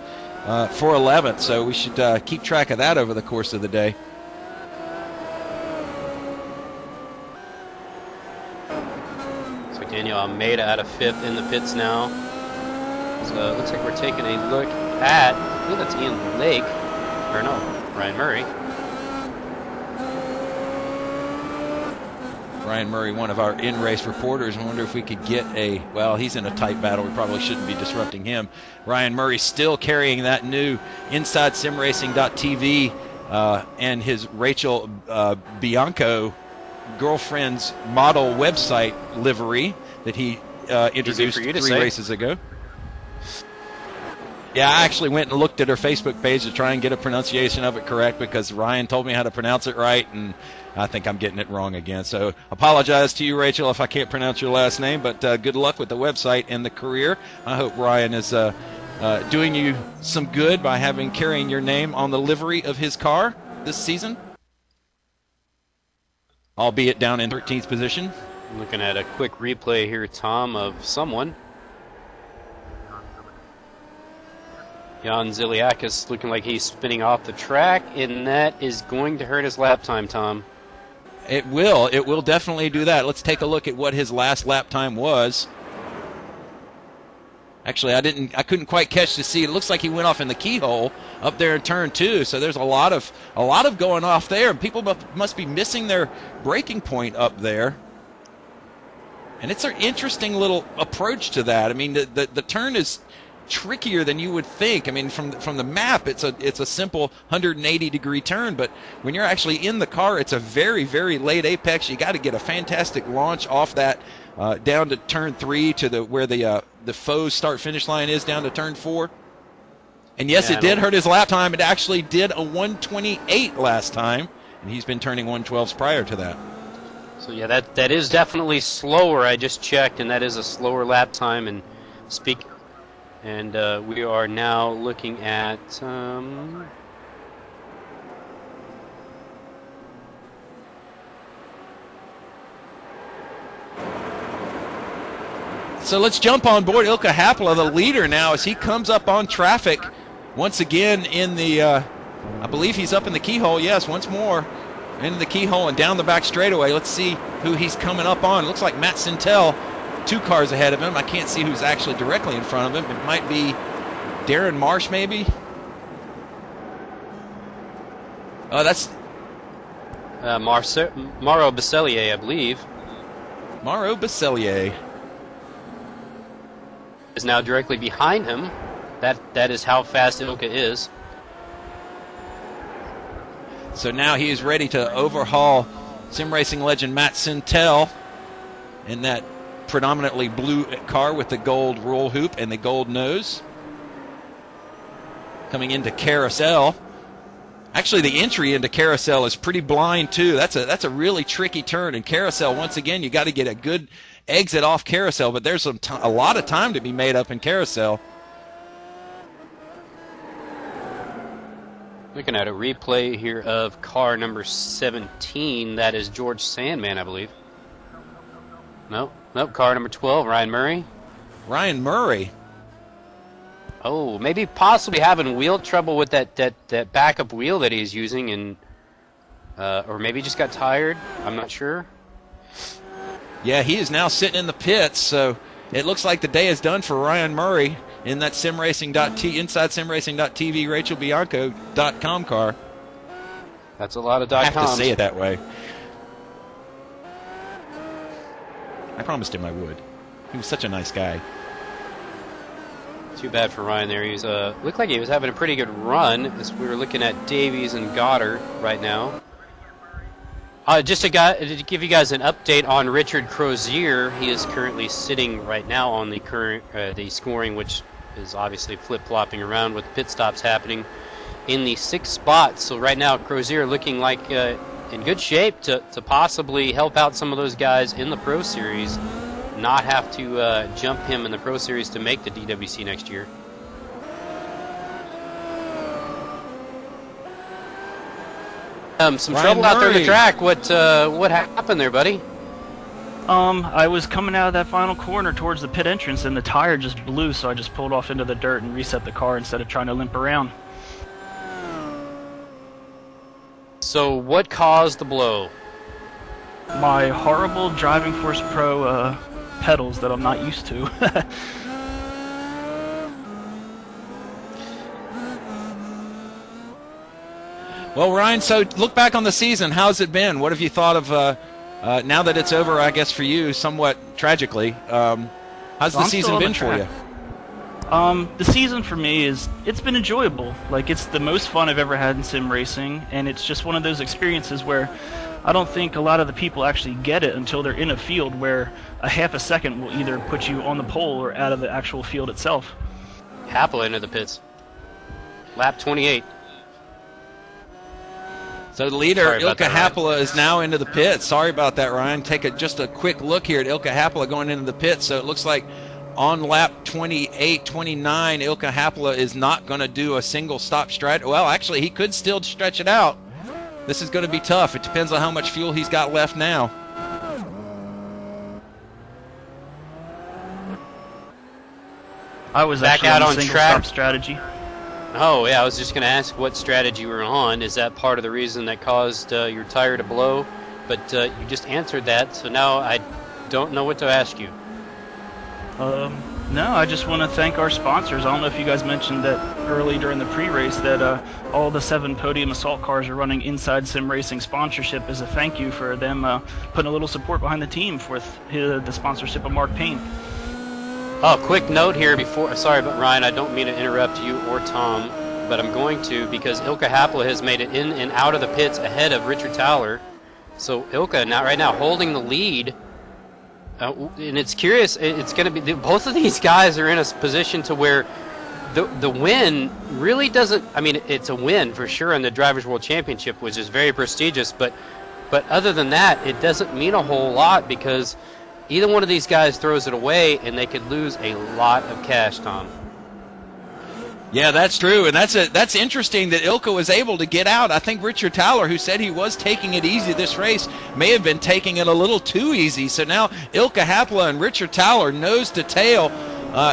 for 11th, so we should keep track of that over the course of the day. So Daniel Almeida out of 5th in the pits now. So it looks like we're taking a look at, I think that's Ian Lake, or no, Ryan Murray. Ryan Murray, one of our in-race reporters. I wonder if we could get a, well, he's in a tight battle. We probably shouldn't be disrupting him. Ryan Murray still carrying that new Inside SimRacing.tv and his Rachel Bianco girlfriend's model website livery that he introduced 3 races ago. Yeah, I actually went and looked at her Facebook page to try and get a pronunciation of it correct because Ryan told me how to pronounce it right, and I think I'm getting it wrong again. So apologize to you, Rachel, if I can't pronounce your last name, but good luck with the website and the career. I hope Ryan is doing you some good by carrying your name on the livery of his car this season, albeit down in 13th position. Looking at a quick replay here, Tom, of someone. Jan Ziliakis looking like he's spinning off the track, and that is going to hurt his lap time, Tom. It will. It will definitely do that. Let's take a look at what his last lap time was. Actually, I couldn't quite catch to see. It looks like he went off in the keyhole up there in turn 2. So there's a lot of going off there, and people must be missing their braking point up there. And it's an interesting little approach to that. I mean, the turn is trickier than you would think. I mean, from the map, it's a simple 180-degree turn, but when you're actually in the car, it's a very, very late apex. You got to get a fantastic launch off that down to turn 3 to where the Foes start-finish line is down to turn 4. And yes, it did hurt his lap time. It actually did a 128 last time, and he's been turning 112s prior to that. So yeah, that is definitely slower. I just checked, and that is a slower lap time. And we are now looking at So let's jump on board Ilkka Happila, the leader now, as he comes up on traffic once again in the, I believe he's up in the keyhole, yes, once more, into the keyhole and down the back straightaway. Let's see who he's coming up on. It looks like Matt Sintel, 2 cars ahead of him. I can't see who's actually directly in front of him. It might be Darren Marsh, maybe? Oh, that's Mauro Basellier, I believe. Mauro Basellier is now directly behind him. That is how fast Ilkka is. So now he is ready to overhaul sim racing legend Matt Sintel in that predominantly blue car with the gold roll hoop and the gold nose. Coming into Carousel. Actually, the entry into Carousel is pretty blind too. That's a really tricky turn. And Carousel, once again, you got to get a good exit off Carousel, but there's a lot of time to be made up in Carousel. Looking at a replay here of car number 17. That is George Sandman, I believe. Nope, car number 12, Ryan Murray. Ryan Murray. Oh, maybe possibly having wheel trouble with that backup wheel that he's using, and or maybe just got tired. I'm not sure. Yeah, he is now sitting in the pits, so it looks like the day is done for Ryan Murray in that inside SimRacing.tv RachelBianco.com car. That's a lot of I have .coms. to say it that way. I promised him I would. He was such a nice guy. Too bad for Ryan there. He's looked like he was having a pretty good run as we were looking at Davies and Goddard right now. Just to give you guys an update on Richard Crozier, he is currently sitting right now on the scoring, which is obviously flip-flopping around with pit stops happening in the 6th spot. So right now, Crozier looking like in good shape to possibly help out some of those guys in the Pro Series, not have to jump him in the Pro Series to make the DWC next year. Some Ryan trouble out there on the Murray. track. What happened there, buddy? I was coming out of that final corner towards the pit entrance, and the tire just blew, so I just pulled off into the dirt and reset the car instead of trying to limp around. So what caused the blow? My horrible Driving Force Pro pedals that I'm not used to. Well, Ryan, so look back on the season. How's it been? What have you thought of now that it's over, I guess for you, somewhat tragically, how's the season been for you? The season for me it's been enjoyable. Like, it's the most fun I've ever had in sim racing, and it's just one of those experiences where I don't think a lot of the people actually get it until they're in a field where a half a second will either put you on the pole or out of the actual field itself. Happel into the pits. Lap 28. So the leader, Ilka Happela, is now into the pit. Sorry about that, Ryan. Take just a quick look here at Ilka Happela going into the pit. So it looks like on lap 28, 29, Ilka Happela is not going to do a single stop stretch. Well, actually, he could still stretch it out. This is going to be tough. It depends on how much fuel he's got left now. I was back actually out on on single track stop strategy. Oh, yeah, I was just going to ask what strategy you were on. Is that part of the reason that caused your tire to blow? But you just answered that, so now I don't know what to ask you. No, I just want to thank our sponsors. I don't know if you guys mentioned that early during the pre-race that all the 7 Podium Assault cars are running Inside Sim Racing sponsorship as a thank you for them putting a little support behind the team with the sponsorship of Mark Payne. Oh, quick note here before. Sorry, but Ryan, I don't mean to interrupt you or Tom, but I'm going to because Ilka Happela has made it in and out of the pits ahead of Richard Towler. So Ilka right now holding the lead. And it's curious, it's going to be, both of these guys are in a position to where the win really doesn't, I mean, it's a win for sure in the Drivers' World Championship, which is very prestigious, but other than that, it doesn't mean a whole lot because either one of these guys throws it away and they could lose a lot of cash, Tom. Yeah, that's true, and that's interesting that Ilka was able to get out. I think Richard Towler, who said he was taking it easy this race, may have been taking it a little too easy. So now Ilka Happela and Richard Towler nose to tail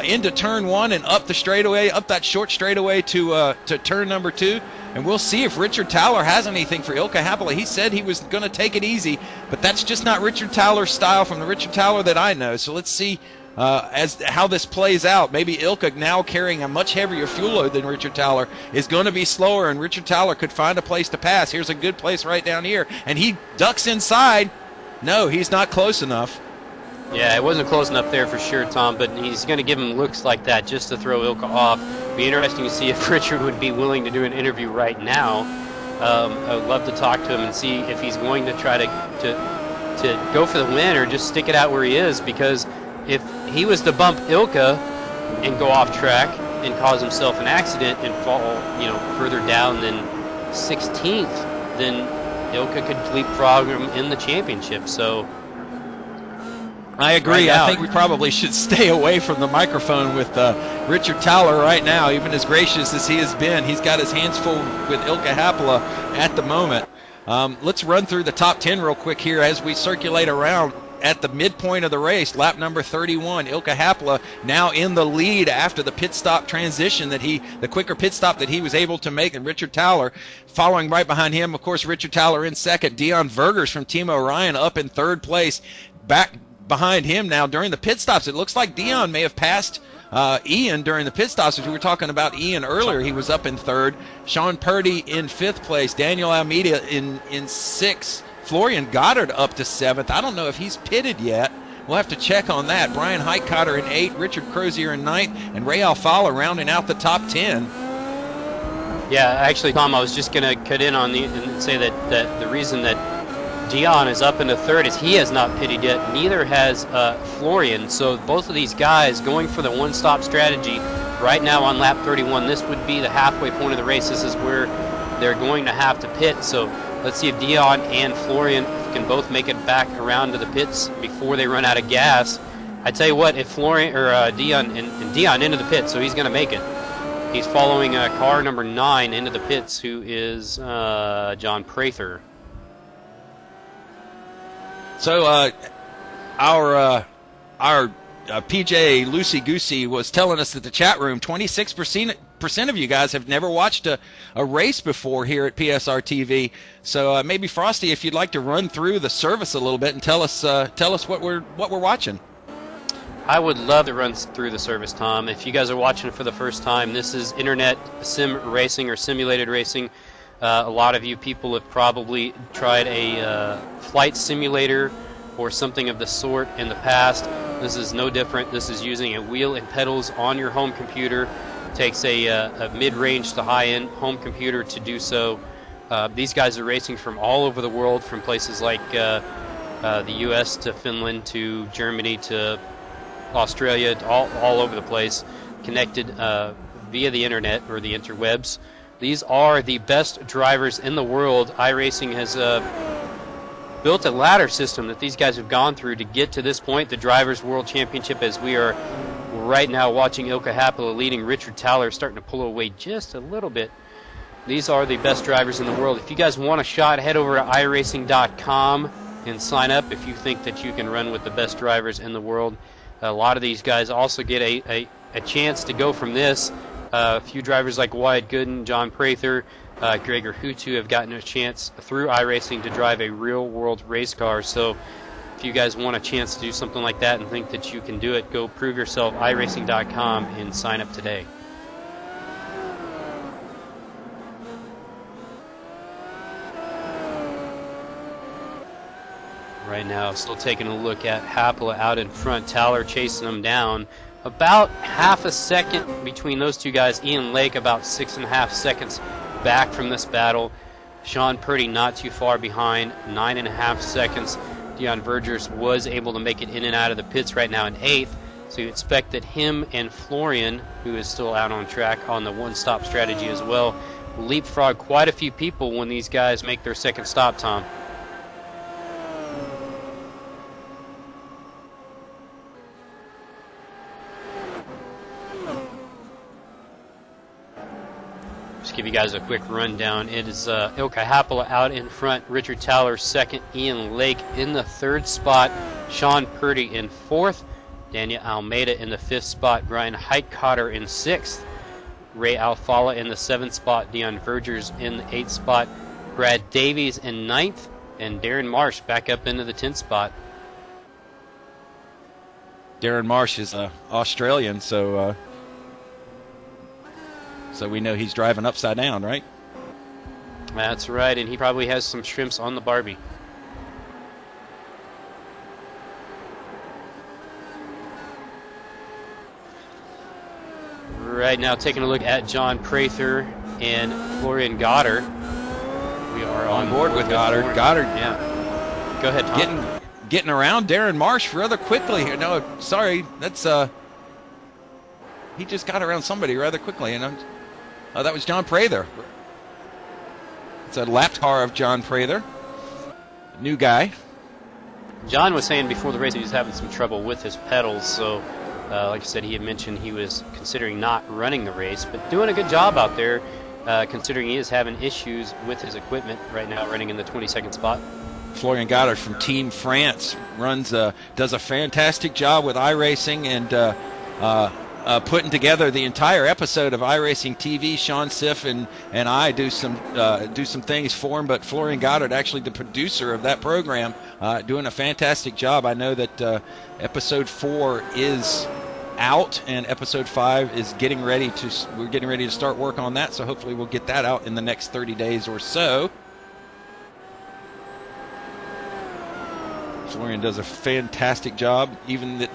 into turn 1 and up the straightaway, up that short straightaway to turn number 2. And we'll see if Richard Towler has anything for Ilka Happela. He said he was going to take it easy, but that's just not Richard Towler's style from the Richard Towler that I know. So let's see as how this plays out. Maybe Ilka, now carrying a much heavier fuel load than Richard Towler, is going to be slower, and Richard Towler could find a place to pass. Here's a good place right down here, and he ducks inside. No, he's not close enough. Yeah, it wasn't close enough there for sure, Tom, but he's going to give him looks like that just to throw Ilka off. Be interesting to see if Richard would be willing to do an interview right now. I would love to talk to him and see if he's going to try to go for the win or just stick it out where he is, because if he was to bump Ilka and go off track and cause himself an accident and fall, further down than 16th, then Ilka could leapfrog him in the championship. So I agree. I think we probably should stay away from the microphone with Richard Towler right now. Even as gracious as he has been, he's got his hands full with Ilka Happela at the moment. Let's run through the top 10 real quick here as we circulate around. At the midpoint of the race, lap number 31, Ilka Happela now in the lead after the pit stop transition the quicker pit stop that he was able to make, and Richard Towler following right behind him. Of course, Richard Towler in second. Dion Vergers from Team Orion up in third place. Back behind him now during the pit stops, it looks like Dion may have passed Ian during the pit stops. As we were talking about Ian earlier, he was up in third. Sean Purdy in fifth place. Daniel Almeida in sixth. Florian Goddard up to 7th. I don't know if he's pitted yet. We'll have to check on that. Brian Heitkotter in 8th, Richard Crozier in 9th, and Ray Alfala rounding out the top 10. Yeah, actually, Tom, I was just going to cut in on and say that the reason that Dion is up into 3rd is he has not pitted yet. Neither has Florian. So both of these guys going for the one-stop strategy right now on lap 31. This would be the halfway point of the race. This is where they're going to have to pit. So let's see if Dion and Florian can both make it back around to the pits before they run out of gas. I tell you what, if Florian or Dion and Dion into the pits, so he's going to make it. He's following car number 9 into the pits, who is John Prather. So our PJ Lucy Goosey was telling us that the chat room, 26% of you guys have never watched a race before here at PSR TV. So maybe Frosty, if you'd like to run through the service a little bit and tell us what we're watching. I would love to run through the service, Tom. If you guys are watching for the first time, this is Internet Sim Racing or Simulated Racing. A lot of you people have probably tried a flight simulator or something of the sort in the past. This is no different. This is using a wheel and pedals on your home computer. Takes a mid-range to high-end home computer to do so. These guys are racing from all over the world, from places like the U.S. to Finland to Germany to Australia, all over the place, connected via the internet or the interwebs. These are the best drivers in the world. iRacing has built a ladder system that these guys have gone through to get to this point, the Drivers' World Championship, as we are right now watching Ilkka Happila leading Richard Thaler, starting to pull away just a little bit. These are the best drivers in the world. If you guys want a shot, head over to iRacing.com and sign up if you think that you can run with the best drivers in the world. A lot of these guys also get a chance to go from this. A few drivers like Wyatt Gooden, John Prather, Gregor Huttu have gotten a chance through iRacing to drive a real-world race car. So if you guys want a chance to do something like that and think that you can do it, go prove yourself, iRacing.com, and sign up today. Right now, still taking a look at Happila out in front. Thaler chasing him down. About half a second between those two guys. Ian Lake about 6.5 seconds back from this battle. Sean Purdy not too far behind, 9.5 seconds. Dion Vergers was able to make it in and out of the pits right now in 8th. So you expect that him and Florian, who is still out on track on the one-stop strategy as well, will leapfrog quite a few people when these guys make their second stop, Tom. Give you guys a quick rundown. It is Ilkka Happila out in front, Richard Thaler second, Ian Lake in the 3rd spot, Sean Purdy in 4th, Daniel Almeida in the 5th spot, Brian Heitkotter in 6th, Ray Alfala in the 7th spot, Dion Vergers in the 8th spot, Brad Davies in 9th, and Darren Marsh back up into the 10th spot. Darren Marsh is Australian, so we know he's driving upside down, right? That's right, and he probably has some shrimps on the Barbie. Right now, taking a look at John Prather and Florian Goddard. We are on board with Goddard. Goddard, yeah. Go ahead, Tom. Getting around Darren Marsh rather quickly here. No, sorry, that's he just got around somebody rather quickly, and that was John Prather. It's a lap car of John Prather, new guy. John was saying before the race he was having some trouble with his pedals, so like I said, he had mentioned he was considering not running the race, but doing a good job out there, considering he is having issues with his equipment right now, running in the 22nd spot. Florian Goddard from Team France does a fantastic job with iRacing and putting together the entire episode of iRacing TV. Sean Siff and I do some things for him, but Florian Goddard, actually the producer of that program, doing a fantastic job. I know that episode 4 is out and episode 5 is getting ready to start work on that, so hopefully we'll get that out in the next 30 days or so. Florian does a fantastic job, even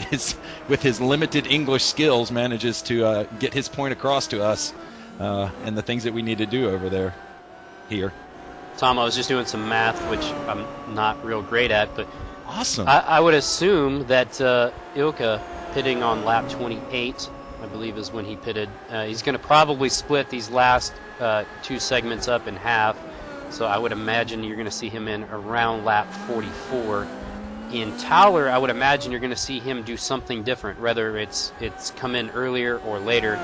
with his limited English skills, manages to get his point across to us and the things that we need to do over here. Tom, I was just doing some math, which I'm not real great at, but awesome. I would assume that Ilkka pitting on lap 28, I believe is when he pitted. He's going to probably split these last 2 segments up in half, so I would imagine you're going to see him in around lap 44. In Thaler, I would imagine you're going to see him do something different, whether it's come in earlier or later.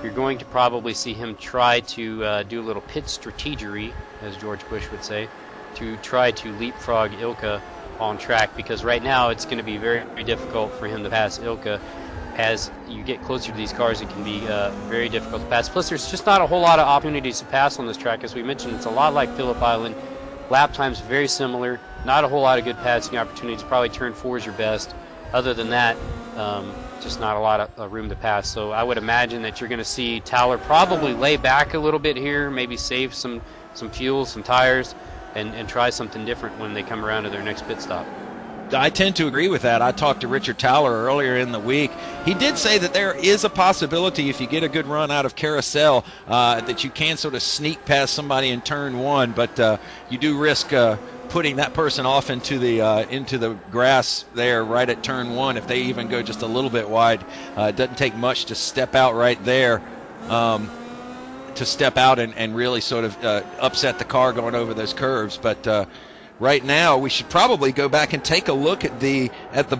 You're going to probably see him try to do a little pit strategery, as George Bush would say, to try to leapfrog Ilkka on track, because right now it's going to be very, very difficult for him to pass Ilkka. As you get closer to these cars, it can be very difficult to pass. Plus, there's just not a whole lot of opportunities to pass on this track. As we mentioned, it's a lot like Phillip Island. Lap times very similar. Not a whole lot of good passing opportunities. Probably turn 4 is your best. Other than that, just not a lot of room to pass. So I would imagine that you're going to see Towler probably lay back a little bit here, maybe save some fuel, some tires, and try something different when they come around to their next pit stop. I tend to agree with that. I talked to Richard Towler earlier in the week. He did say that there is a possibility, if you get a good run out of Carousel, that you can sort of sneak past somebody in turn 1, but you do risk putting that person off into the grass there right at turn 1 if they even go just a little bit wide. It doesn't take much to step out right there, to step out and really sort of upset the car going over those curves. But right now, we should probably go back and take a look at the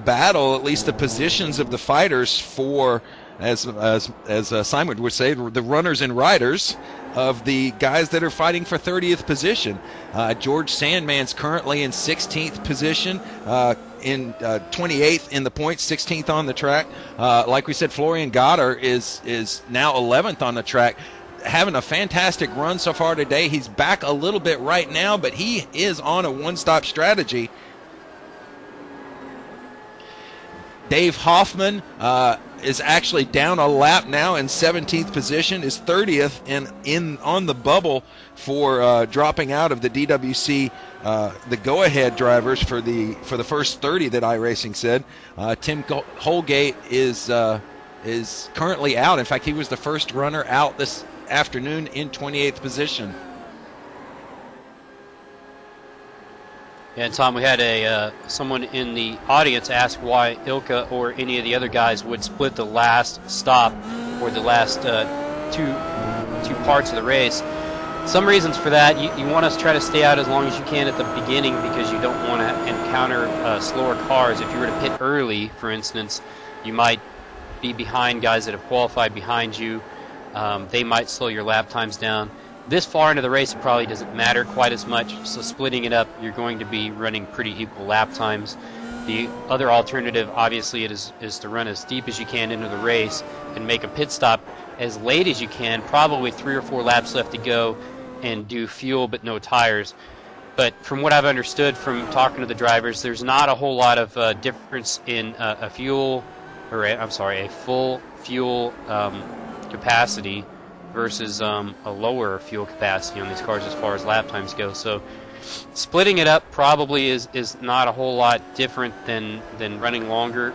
battle, at least the positions of the fighters for, as Simon would say, the runners and riders of the guys that are fighting for 30th position. George Sandman's currently in 16th position, in 28th in the points, 16th on the track. Like we said, Florian Goddard is now 11th on the track, having a fantastic run so far today. He's back a little bit right now, but he is on a one-stop strategy. Dave Hoffman is actually down a lap now in 17th position, is 30th and on the bubble for dropping out of the DWC, the go-ahead drivers for the first 30 that iRacing said. Tim Holgate is currently out. In fact, he was the first runner out this afternoon in 28th position. Yeah, and Tom, we had someone in the audience ask why Ilka or any of the other guys would split the last stop or the last two parts of the race. Some reasons for that: you want to try to stay out as long as you can at the beginning because you don't want to encounter slower cars. If you were to pit early, for instance, you might be behind guys that have qualified behind you. They might slow your lap times down. This far into the race, it probably doesn't matter quite as much, so splitting it up, you're going to be running pretty equal lap times. The other alternative, obviously, is to run as deep as you can into the race and make a pit stop as late as you can, probably 3 or 4 laps left to go, and do fuel but no tires. But from what I've understood from talking to the drivers, there's not a whole lot of difference in a full fuel capacity versus a lower fuel capacity on these cars as far as lap times go. So splitting it up probably is not a whole lot different than running longer.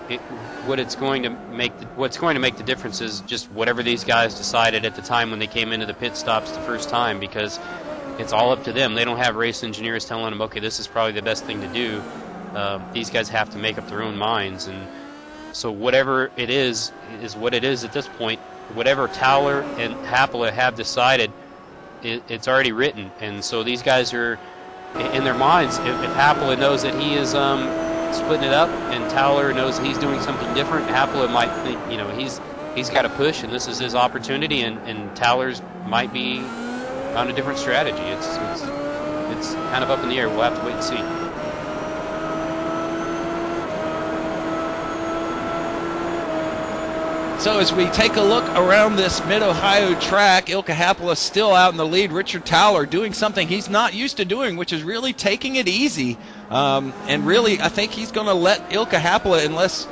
What's going to make the difference is just whatever these guys decided at the time when they came into the pit stops the first time, because it's all up to them. They don't have race engineers telling them, okay, this is probably the best thing to do. These guys have to make up their own minds, and so whatever it is what it is at this point. Whatever Towler and Hapola have decided, it's already written, and so these guys are in their minds. If Hapola knows that he is splitting it up, and Towler knows he's doing something different, Hapola might think, he's got to push, and this is his opportunity, and Towler's might be on a different strategy. It's kind of up in the air. We'll have to wait and see. So as we take a look around this Mid-Ohio track, Ilka Hapola still out in the lead. Richard Towler doing something he's not used to doing, which is really taking it easy. And really, I think he's going to let Ilka Hapola, unless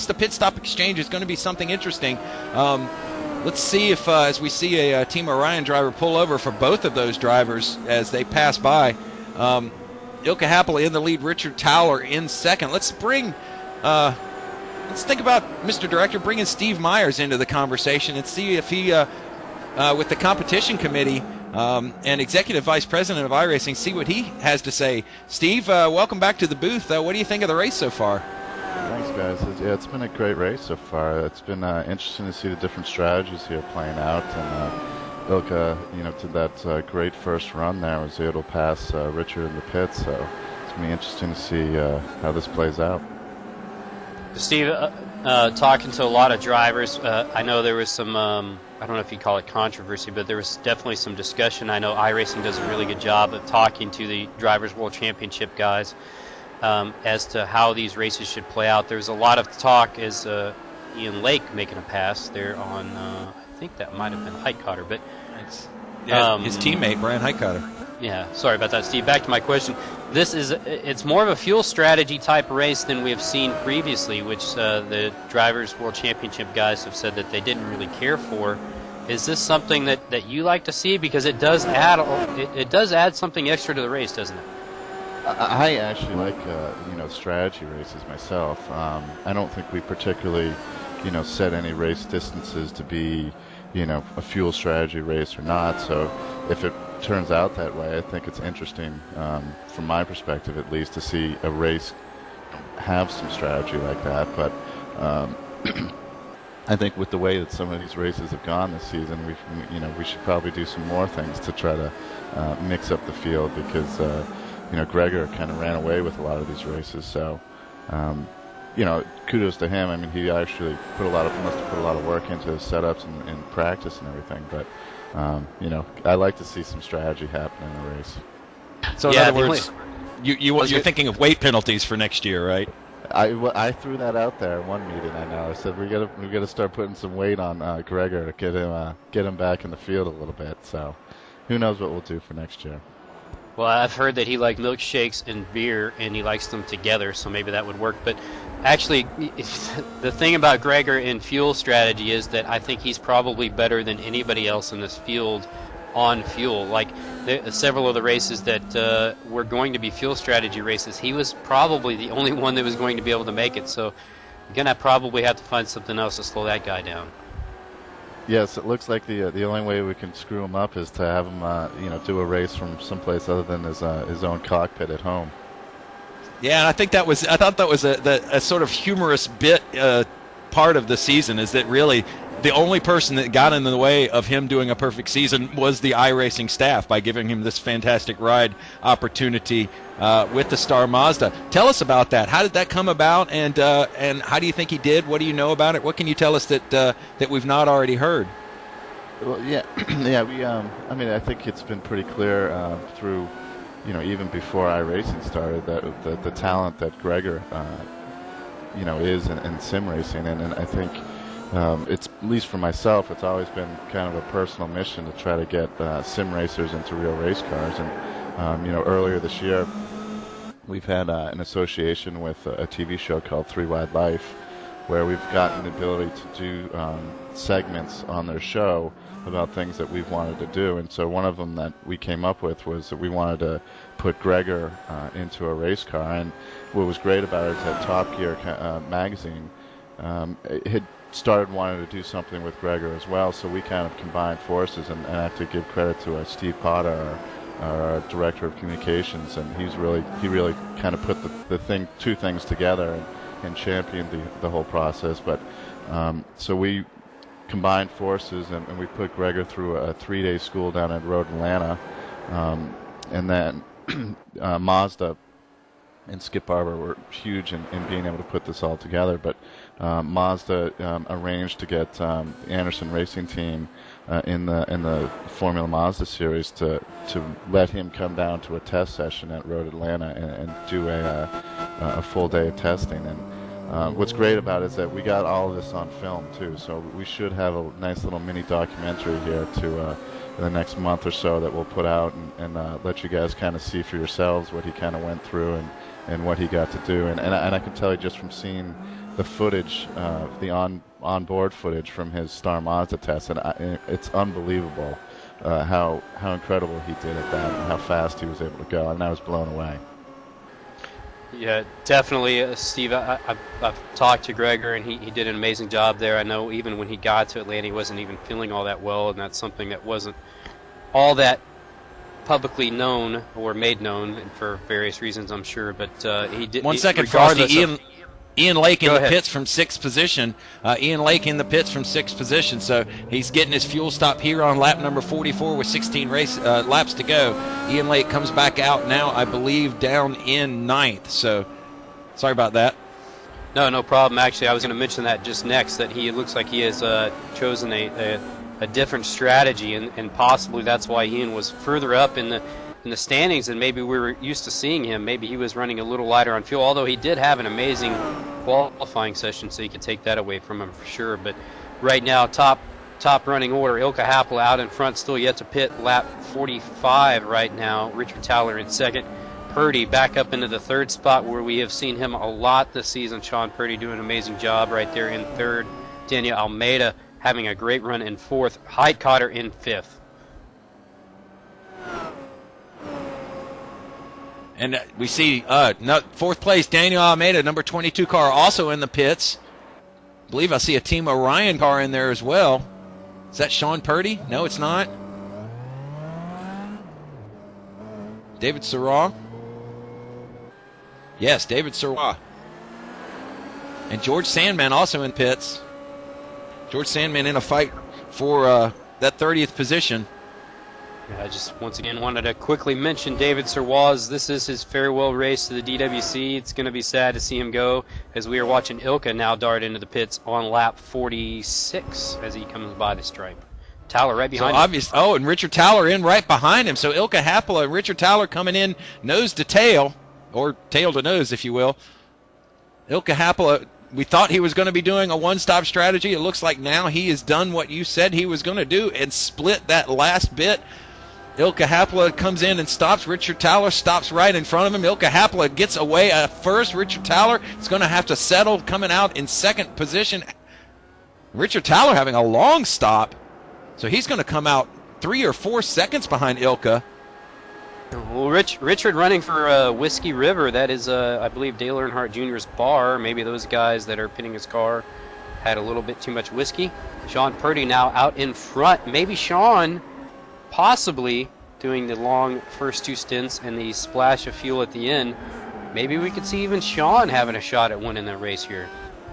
the pit stop exchange is going to be something interesting. Let's see if, as we see a Team Orion driver pull over for both of those drivers as they pass by. Ilka Hapola in the lead, Richard Towler in second. Let's think about, Mr. Director, bringing Steve Myers into the conversation and see if he, with the competition committee and Executive Vice President of iRacing, see what he has to say. Steve, welcome back to the booth. What do you think of the race so far? Thanks, guys. It's been a great race so far. It's been interesting to see the different strategies here playing out. And Ilka, to that great first run there, was able to pass Richard in the pits. So it's going to be interesting to see how this plays out. Steve, talking to a lot of drivers, I know there was some, I don't know if you call it controversy, but there was definitely some discussion. I know iRacing does a really good job of talking to the Drivers' World Championship guys as to how these races should play out. There was a lot of talk as Ian Lake making a pass there on, I think that might have been Heitkotter, but his teammate, Brian Heitkotter. Yeah, sorry about that, Steve. Back to my question. It's more of a fuel strategy type race than we have seen previously, which the Drivers' World Championship guys have said that they didn't really care for. Is this something that you like to see? Because it does add something extra to the race, doesn't it? I actually like strategy races myself. I don't think we particularly set any race distances to be a fuel strategy race or not. So if it turns out that way, I think it's interesting from my perspective at least to see a race have some strategy like that. But I think with the way that some of these races have gone this season, we should probably do some more things to try to mix up the field, because Gregor kind of ran away with a lot of these races. So kudos to him. I mean, he actually must have put a lot of work into his setups and practice and everything. But I like to see some strategy happen in the race. So in other words, you're thinking of weight penalties for next year, right? I threw that out there in one meeting. I know. I said we gotta start putting some weight on Gregor to get him back in the field a little bit. So who knows what we'll do for next year. Well, I've heard that he likes milkshakes and beer, and he likes them together, so maybe that would work. But actually, the thing about Gregor in fuel strategy is that I think he's probably better than anybody else in this field on fuel. Like several of the races that were going to be fuel strategy races, he was probably the only one that was going to be able to make it. So you're going to probably have to find something else to slow that guy down. Yes, it looks like the only way we can screw him up is to have him, do a race from someplace other than his own cockpit at home. Yeah, and I thought that was a sort of humorous bit part of the season, is that really the only person that got in the way of him doing a perfect season was the iRacing staff by giving him this fantastic ride opportunity with the Star Mazda. Tell us about that. How did that come about, and how do you think he did? What do you know about it? What can you tell us that we've not already heard? Well, yeah, we. I think it's been pretty clear through, even before iRacing started, that the talent that Gregor, is in sim racing, and I think. It's, at least for myself, it's always been kind of a personal mission to try to get sim racers into real race cars. And earlier this year, we've had an association with a TV show called 3 Wide Life, where we've gotten the ability to do segments on their show about things that we've wanted to do. And so one of them that we came up with was that we wanted to put Gregor into a race car. And what was great about it is that Top Gear magazine had started wanting to do something with Gregor as well, so we kind of combined forces, and I have to give credit to Steve Potter, our director of communications, and he really kind of put the two things together and championed the whole process. But so we combined forces, and we put Gregor through a 3-day school down at Road Atlanta, and then Mazda and Skip Barber were huge in being able to put this all together. But Mazda arranged to get the Anderson Racing Team in the Formula Mazda series to let him come down to a test session at Road Atlanta and do a full day of testing. And what's great about it is that we got all of this on film too, so we should have a nice little mini documentary here to the next month or so that we'll put out and let you guys kind of see for yourselves what he kind of went through and what he got to do. And I can tell you just from seeing the footage, the onboard footage from his Star Mazda test, and it's unbelievable how incredible he did at that and how fast he was able to go, and I was blown away. Yeah, definitely, Steve. I've talked to Gregor, and he did an amazing job there. I know even when he got to Atlanta, he wasn't even feeling all that well, and that's something that wasn't all that publicly known or made known, and for various reasons, I'm sure. But he did. 1 second, Frosty. Ian Lake in the pits from 6th position. Ian Lake in the pits from 6th position. So he's getting his fuel stop here on lap number 44 with 16 laps to go. Ian Lake comes back out now, I believe, down in 9th. So sorry about that. No problem. Actually, I was going to mention that just next, that he looks like he has chosen a different strategy, and possibly that's why Ian was further up in the standings than maybe we were used to seeing him. Maybe he was running a little lighter on fuel, although he did have an amazing qualifying session, so you could take that away from him for sure. But right now, top top running order. Ilka Happel out in front, still yet to pit, lap 45 right now. Richard Towler in second. Purdy back up into the third spot, where we have seen him a lot this season. Sean Purdy doing an amazing job right there in third. Daniel Almeida having a great run in fourth. Heidkotter in fifth. And we see fourth place, Daniel Almeida, number 22 car, also in the pits. I believe I see a Team Orion car in there as well. Is that Sean Purdy? No, it's not. David Sirah? Yes, David Sirah. And George Sandman also in pits. George Sandman in a fight for that 30th position. I just once again wanted to quickly mention David Sirwaz. This is his farewell race to the DWC. It's going to be sad to see him go, as we are watching Ilka now dart into the pits on lap 46 as he comes by the stripe. Towler right behind him. And Richard Towler in right behind him. So Ilka Happel and Richard Towler coming in nose to tail, or tail to nose, if you will. Ilka Happel, we thought he was going to be doing a one-stop strategy. It looks like now he has done what you said he was going to do and split that last bit. Ilka Happel comes in and stops. Richard Towler stops right in front of him. Ilka Happel gets away at first. Richard Towler is going to have to settle, coming out in second position. Richard Towler having a long stop, so he's going to come out 3 or 4 seconds behind Ilka. Well, Richard running for Whiskey River. That is, I believe, Dale Earnhardt Jr.'s bar. Maybe those guys that are pitting his car had a little bit too much whiskey. Sean Purdy now out in front. Maybe Sean possibly doing the long first 2 stints and the splash of fuel at the end. Maybe we could see even Sean having a shot at winning the race here.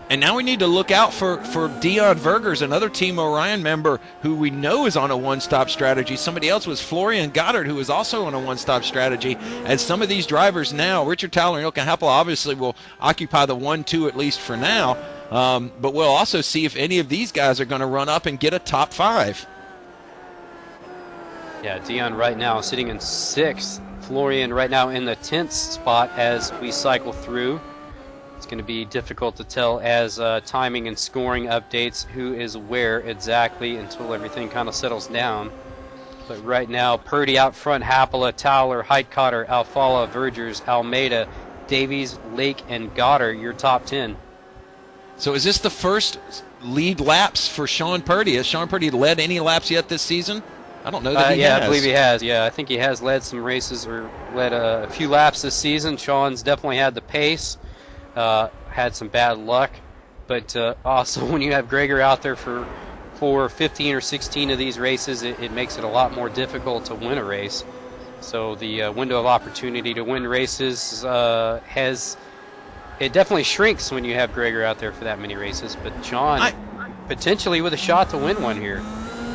And now we need to look out for Dion Vergers, another Team Orion member who we know is on a one-stop strategy. Somebody else was Florian Goddard, who is also on a one-stop strategy. As some of these drivers now, Richard Towler and Ilka Happel obviously will occupy the 1-2 at least for now. But we'll also see if any of these guys are going to run up and get a top 5. Yeah, Dion right now sitting in 6th. Florian right now in the 10th spot as we cycle through. It's going to be difficult to tell as timing and scoring updates who is where exactly until everything kind of settles down. But right now, Purdy out front, Happel, Towler, Heidkotter, Alfala, Vergers, Almeida, Davies, Lake, and Goddard, your top 10. So is this the first lead laps for Sean Purdy? Has Sean Purdy led any laps yet this season? I don't know that he has. I believe he has. Yeah, I think he has led some races or led a few laps this season. Sean's definitely had the pace, had some bad luck. But also when you have Gregor out there for 15 or 16 of these races, it makes it a lot more difficult to win a race. So the window of opportunity to win races it definitely shrinks when you have Gregor out there for that many races. But Sean potentially with a shot to win one here.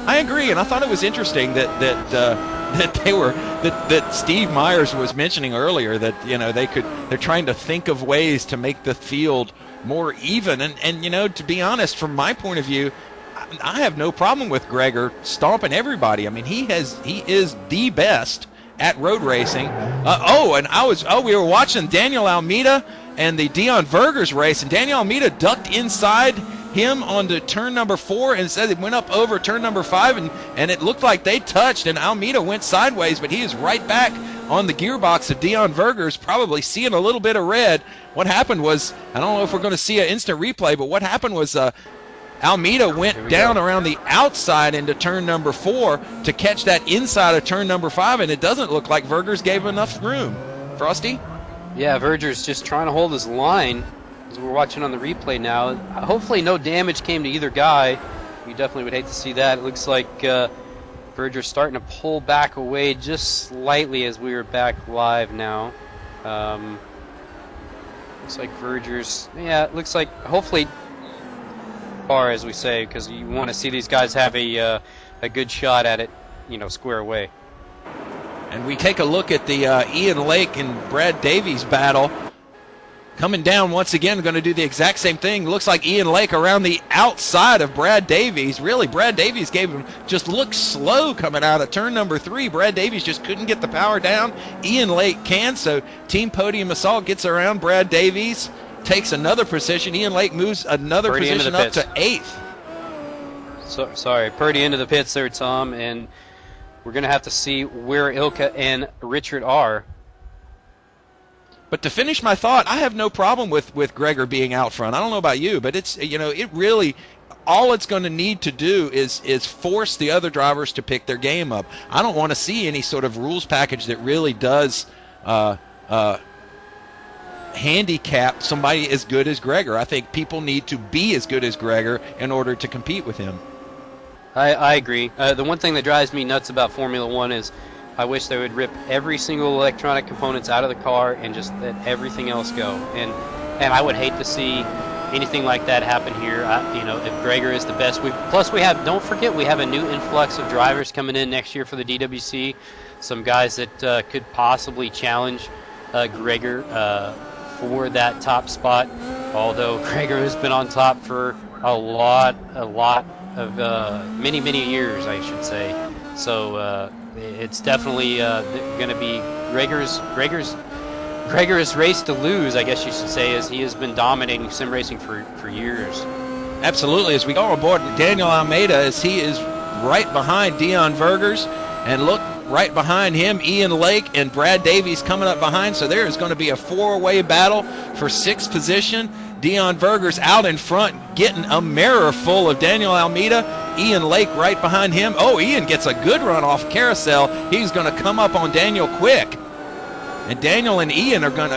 I agree, and I thought it was interesting that Steve Myers was mentioning earlier that they're trying to think of ways to make the field more even, and to be honest, from my point of view, I have no problem with Gregor stomping everybody. I mean, he is the best at road racing. We were watching Daniel Almeida and the Dion Vergers race, and Daniel Almeida ducked inside him onto turn number 4 and said it went up over turn number 5, and it looked like they touched, and Almeida went sideways, but he is right back on the gearbox of Dion Vergers, probably seeing a little bit of red. What happened was, I don't know if we're going to see an instant replay, but what happened was Almeida went down around the outside into turn number 4 to catch that inside of turn number 5, and it doesn't look like Vergers gave enough room. Frosty? Yeah, Vergers just trying to hold his line. As we're watching on the replay now, hopefully no damage came to either guy. We definitely would hate to see that. It looks like Vergers starting to pull back away just slightly as we are back live now. Looks like Vergers, it looks like hopefully far as we say, because you want to see these guys have a good shot at it, square away. And we take a look at the Ian Lake and Brad Davies battle. Coming down once again, going to do the exact same thing. Looks like Ian Lake around the outside of Brad Davies. Really, Brad Davies just looked slow coming out of turn number 3. Brad Davies just couldn't get the power down. Ian Lake can, so Team Podium Assault gets around Brad Davies, takes another position. Ian Lake moves another position up to 8th. Sorry, Purdy into the pits there, Tom, and we're going to have to see where Ilka and Richard are. But to finish my thought, I have no problem with Gregor being out front. I don't know about you, but it's, you know, it really, all it's going to need to do is force the other drivers to pick their game up. I don't want to see any sort of rules package that really does handicap somebody as good as Gregor. I think people need to be as good as Gregor in order to compete with him. I agree. The one thing that drives me nuts about Formula One is I wish they would rip every single electronic components out of the car and just let everything else go. And I would hate to see anything like that happen here. You know, if Gregor is the best, don't forget we have a new influx of drivers coming in next year for the DWC. Some guys that could possibly challenge Gregor for that top spot. Although Gregor has been on top for a lot of many years, I should say. So it's definitely going to be Gregor's race to lose, I guess you should say, as he has been dominating sim racing for years. Absolutely. As we go aboard Daniel Almeida, as he is right behind Dion Vergers, and look right behind him, Ian Lake and Brad Davies coming up behind. So there is going to be a four-way battle for sixth position. Dion Vergers out in front, getting a mirror full of Daniel Almeida. Ian Lake right behind him. Oh, Ian gets a good run off carousel. He's going to come up on Daniel quick. And Daniel and Dion are going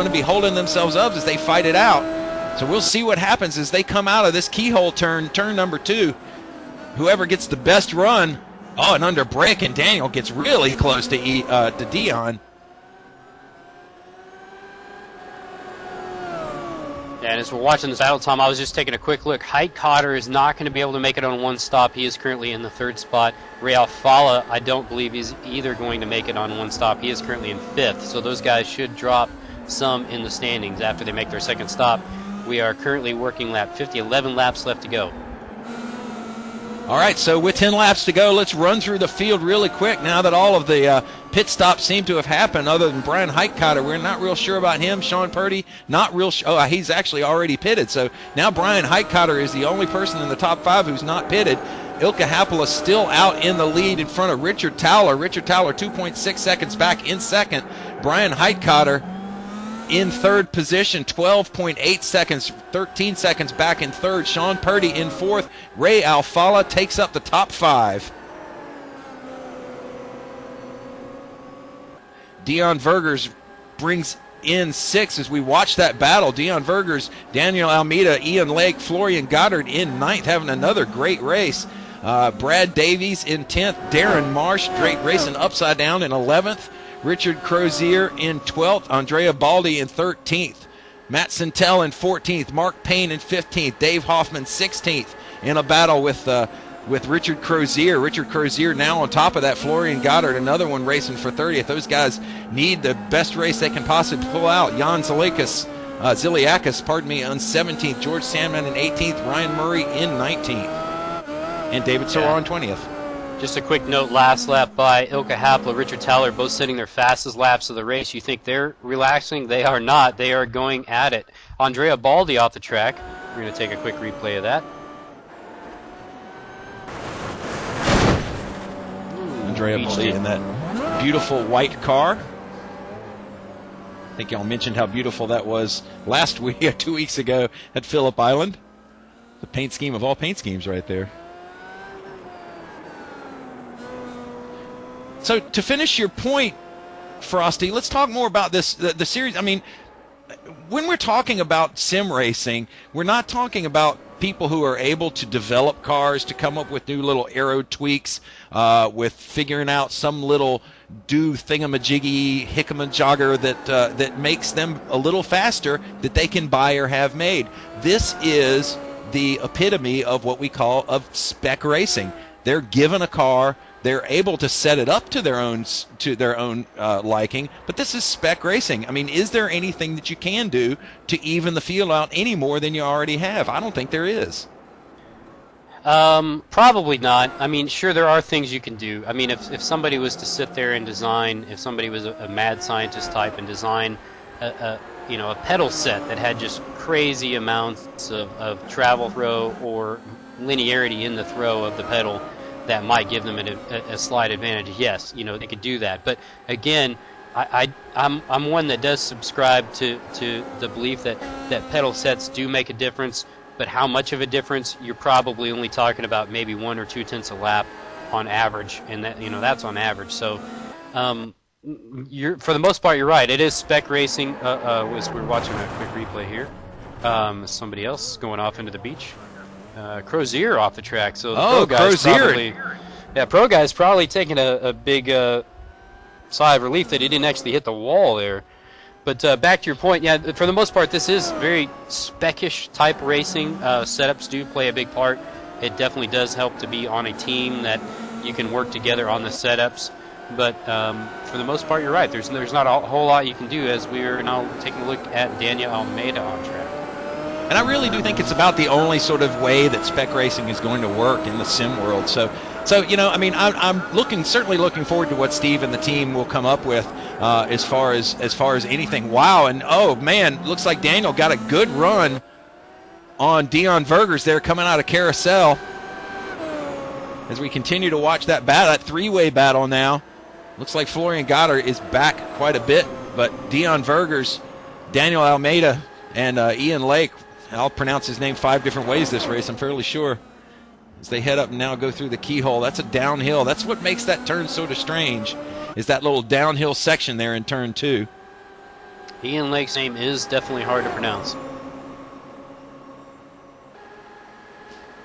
to be holding themselves up as they fight it out. So we'll see what happens as they come out of this keyhole turn number 2. Whoever gets the best run. Oh, and under brake, and Daniel gets really close to Dion. And as we're watching this battle, Tom, I was just taking a quick look. Height Cotter is not going to be able to make it on one stop. He is currently in the 3rd spot. Ray Alfala, I don't believe he's either going to make it on one stop. He is currently in 5th. So those guys should drop some in the standings after they make their 2nd stop. We are currently working lap 50, 11 laps left to go. All right, so with 10 laps to go, let's run through the field really quick now that all of the pit stops seem to have happened, other than Brian Heitkotter. We're not real sure about him. Sean Purdy, not real sure. Oh, he's actually already pitted. So now Brian Heitkotter is the only person in the top 5 who's not pitted. Ilka Happala still out in the lead in front of Richard Towler. Richard Towler 2.6 seconds back in 2nd. Brian Heitkotter in 3rd position, 12.8 seconds, 13 seconds back in 3rd. Sean Purdy in 4th. Ray Alfala takes up the top 5. Dion Vergers brings in 6th as we watch that battle. Dion Vergers, Daniel Almeida, Ian Lake, Florian Goddard in 9th, having another great race. Brad Davies in 10th. Darren Marsh, racing upside down in 11th. Richard Crozier in 12th. Andrea Baldi in 13th. Matt Sintel in 14th. Mark Payne in 15th. Dave Hoffman 16th in a battle with Richard Crozier. Richard Crozier now on top of that. Florian Goddard, another one racing for 30th. Those guys need the best race they can possibly pull out. Jan Ziliakis on 17th. George Sandman in 18th. Ryan Murray in 19th. And David Soror in 20th. Just a quick note, last lap by Ilka Happala, Richard Towler, both sitting their fastest laps of the race. You think they're relaxing? They are not. They are going at it. Andrea Baldi off the track. We're going to take a quick replay of that. Andrea Baldi in that beautiful white car. I think y'all mentioned how beautiful that was last week, 2 weeks ago at Phillip Island. The paint scheme of all paint schemes right there. So to finish your point, Frosty, let's talk more about this, the series. I mean, when we're talking about sim racing, we're not talking about people who are able to develop cars to come up with new little aero tweaks, with figuring out some little thingamajiggy hickamajogger that makes them a little faster that they can buy or have made. This is the epitome of what we call of spec racing. They're given a car. They're able to set it up to their own liking, but this is spec racing. I mean, is there anything that you can do to even the field out any more than you already have? I don't think there is. Probably not. I mean, sure, there are things you can do. I mean, if somebody was to sit there and design, if somebody was a mad scientist type and design a pedal set that had just crazy amounts of travel throw or linearity in the throw of the pedal that might give them a slight advantage. Yes, they could do that. But again, I'm one that does subscribe to the belief that pedal sets do make a difference, but how much of a difference, you're probably only talking about maybe 1 or 2 tenths a lap on average, and that's on average. So for the most part, you're right. It is spec racing. As we're watching a quick replay here, somebody else going off into the beach. Crozier off the track. So the pro guy's probably taking a big sigh of relief that he didn't actually hit the wall there. But back to your point, yeah, for the most part, this is very spec-ish type racing. Setups do play a big part. It definitely does help to be on a team that you can work together on the setups. But for the most part, you're right. There's not a whole lot you can do, as we're now taking a look at Daniel Almeida on track. And I really do think it's about the only sort of way that spec racing is going to work in the sim world. So I'm certainly looking forward to what Steve and the team will come up with as far as anything. Wow, and oh man, looks like Daniel got a good run on Dion Vergers there coming out of Carousel. As we continue to watch that three-way battle now, looks like Florian Goddard is back quite a bit, but Dion Vergers, Daniel Almeida, and Ian Lake. I'll pronounce his name 5 different ways this race, I'm fairly sure. As they head up and now go through the keyhole. That's a downhill. That's what makes that turn sort of strange, is that little downhill section there in turn 2. Ian Lake's name is definitely hard to pronounce.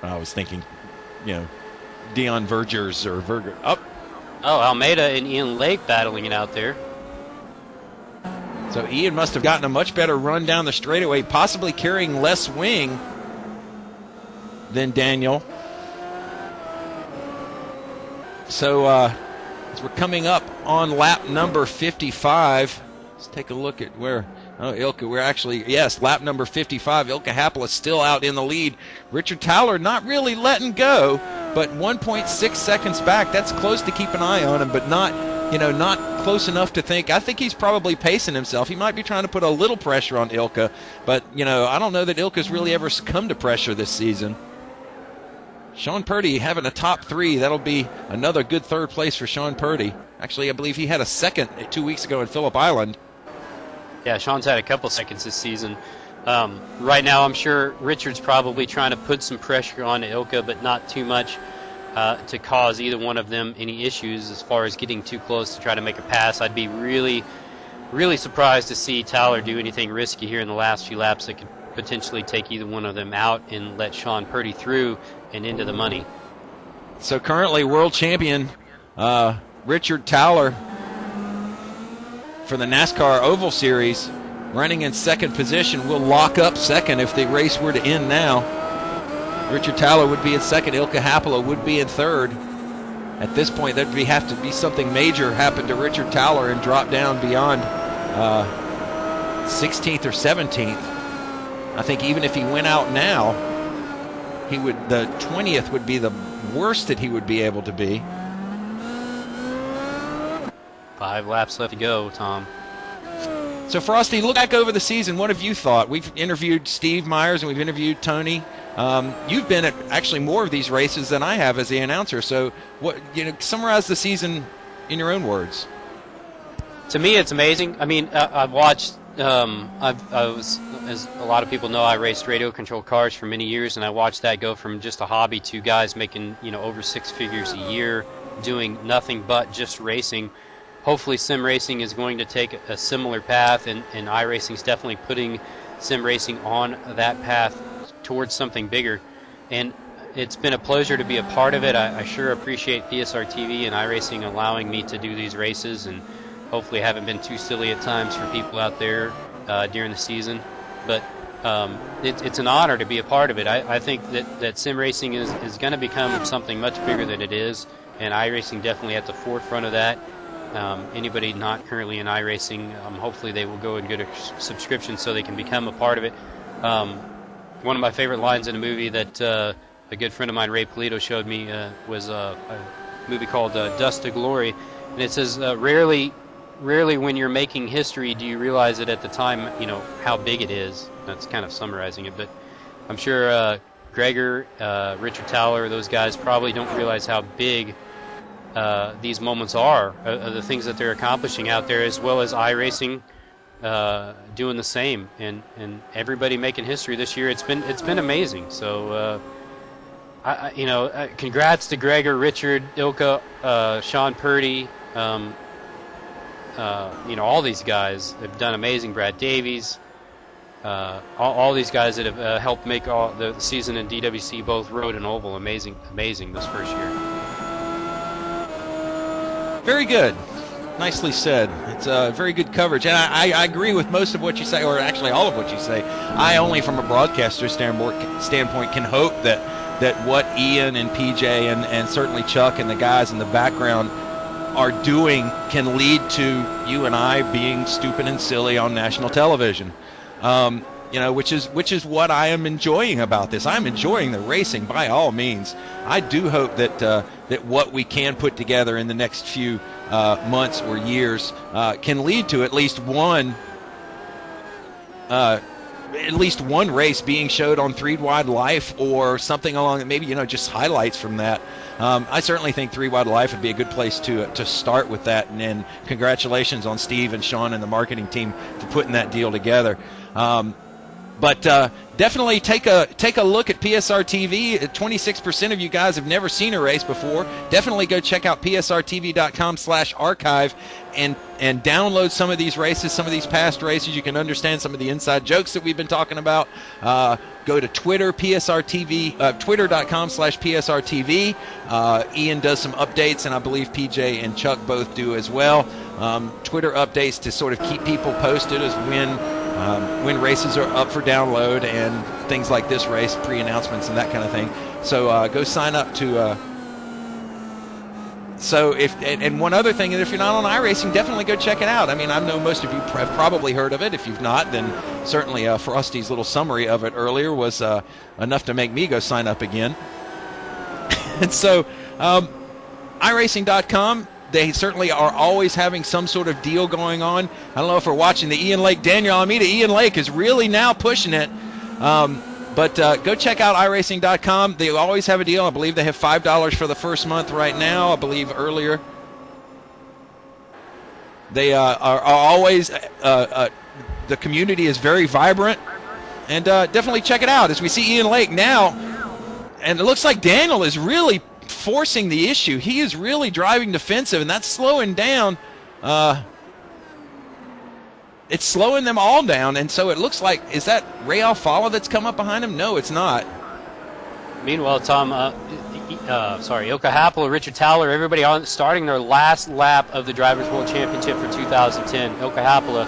I was thinking, Dion Vergers or Verger. Oh, Almeida and Ian Lake battling it out there. So Ian must have gotten a much better run down the straightaway, possibly carrying less wing than Daniel. So as we're coming up on lap number 55, let's take a look at where lap number 55. Ilka Happel is still out in the lead. Richard Towler not really letting go, but 1.6 seconds back. That's close to keep an eye on him, but not close enough to think. I think he's probably pacing himself. He might be trying to put a little pressure on Ilka, but, I don't know that Ilka's really ever succumbed to pressure this season. Sean Purdy having a top 3. That'll be another good third place for Sean Purdy. Actually, I believe he had a second 2 weeks ago in Phillip Island. Yeah, Sean's had a couple seconds this season. Right now, I'm sure Richard's probably trying to put some pressure on Ilka, but not too much to cause either one of them any issues as far as getting too close to try to make a pass. I'd be really, really surprised to see Towler do anything risky here in the last few laps that could potentially take either one of them out and let Sean Purdy through and into the money. So currently world champion Richard Towler for the NASCAR Oval Series, running in second position, will lock up second if the race were to end now. Richard Towler would be in second. Ilka Happel would be in third. At this point, there'd have to be something major happen to Richard Towler and drop down beyond 16th or 17th. I think even if he went out now, the 20th would be the worst that he would be able to be. 5 laps left to go, Tom. So, Frosty, look back over the season. What have you thought? We've interviewed Steve Myers and we've interviewed Tony. You've been at actually more of these races than I have as the announcer. So, summarize the season in your own words. To me, it's amazing. I mean, I've watched. I was, as a lot of people know, I raced radio-controlled cars for many years, and I watched that go from just a hobby to guys making over 6 figures a year, doing nothing but just racing. Hopefully sim racing is going to take a similar path, and iRacing is definitely putting sim racing on that path towards something bigger. And it's been a pleasure to be a part of it. I sure appreciate PSR TV and iRacing allowing me to do these races, and hopefully haven't been too silly at times for people out there during the season. But it's an honor to be a part of it. I think that sim racing is going to become something much bigger than it is, and iRacing definitely at the forefront of that. Anybody not currently in iRacing, hopefully they will go and get a subscription so they can become a part of it. One of my favorite lines in a movie that a good friend of mine, Ray Polito, showed me was a movie called Dust to Glory, and it says, rarely when you're making history do you realize it at the time, how big it is. That's kind of summarizing it, but I'm sure Gregor, Richard Towler, those guys probably don't realize how big these moments are, the things that they're accomplishing out there, as well as iRacing doing the same, and everybody making history this year. It's been amazing. So congrats to Gregor, Richard, Ilka, Sean Purdy. All these guys have done amazing. Brad Davies, all these guys that have helped make all the season in DWC, both road and oval, amazing this first year. Very good. Nicely said. It's very good coverage. And I agree with most of what you say, or actually all of what you say. I only, from a broadcaster standpoint, can hope that what Ian and PJ and certainly Chuck and the guys in the background are doing can lead to you and I being stupid and silly on national television. Which is what I am enjoying about this. I'm enjoying the racing by all means. I do hope that what we can put together in the next few months or years can lead to at least one race being showed on 3 Wide Life or something along, maybe just highlights from that. I certainly think 3 Wide Life would be a good place to start with that, and congratulations on Steve and Sean and the marketing team for putting that deal together. But definitely take a look at PSR TV. 26% of you guys have never seen a race before. Definitely go check out psrtv.com/archive and download some of these races, some of these past races. You can understand some of the inside jokes that we've been talking about. Go to Twitter, twitter.com/psrtv. Ian does some updates, and I believe PJ and Chuck both do as well. Twitter updates to sort of keep people posted as when races are up for download and things like this race, pre-announcements and that kind of thing. So go sign up to. And one other thing, if you're not on iRacing, definitely go check it out. I mean, I know most of you have probably heard of it. If you've not, then certainly Frosty's little summary of it earlier was enough to make me go sign up again. And so, iRacing.com. They certainly are always having some sort of deal going on. I don't know if we're watching the Ian Lake, Daniel Almeida. Ian Lake is really now pushing it. But go check out iRacing.com. They always have a deal. I believe they have $5 for the first month right now. I believe earlier. They are always, the community is very vibrant. And definitely check it out as we see Ian Lake now. And it looks like Daniel is really forcing the issue. He is really driving defensive, and that's slowing down. It's slowing them all down, and so it looks like, is that Ray Alfala that's come up behind him? No, it's not. Meanwhile, Tom, Ilka Happel, Richard Towler, everybody starting their last lap of the Drivers' World Championship for 2010. Ilka Happel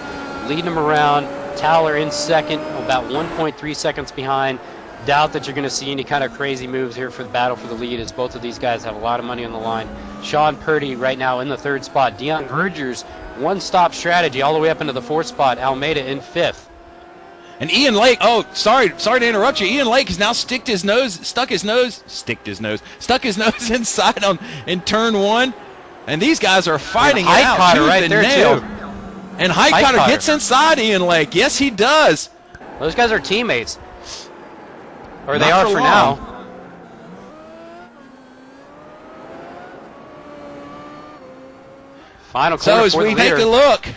leading them around. Towler in second, about 1.3 seconds behind. Doubt that you're going to see any kind of crazy moves here for the battle for the lead, as both of these guys have a lot of money on the line. Sean Purdy right now in the 3rd spot. Dion Vergers, one-stop strategy all the way up into the 4th spot. Almeida in 5th. And Ian Lake, sorry to interrupt you. Ian Lake has now stuck his nose inside in turn 1. And these guys are fighting it out tooth right and there nail. too. And Highcutter gets inside Ian Lake. Yes, he does. Those guys are teammates. Or Not they are for long. now. Final corner So as for we the take leader. a look,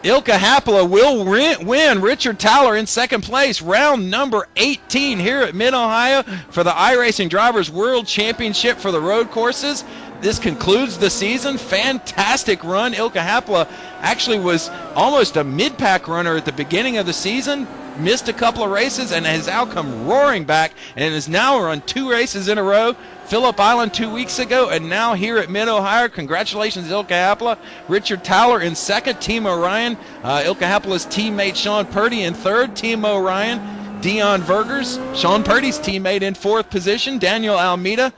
Ilka Happela will win. Richard Towler in 2nd place, round number 18 here at Mid-Ohio for the iRacing Drivers World Championship for the road courses. This concludes the season. Fantastic run. Ilka Happela actually was almost a mid-pack runner at the beginning of the season. Missed a couple of races and has now come roaring back and has now run 2 races in a row. Phillip Island 2 weeks ago, and now here at Mid-Ohio. Congratulations, Ilka Happela. Richard Towler in 2nd, Timo Ryan. Ilka Happela's teammate Sean Purdy in 3rd, Timo Ryan. Dion Vergers, Sean Purdy's teammate, in 4th position. Daniel Almeida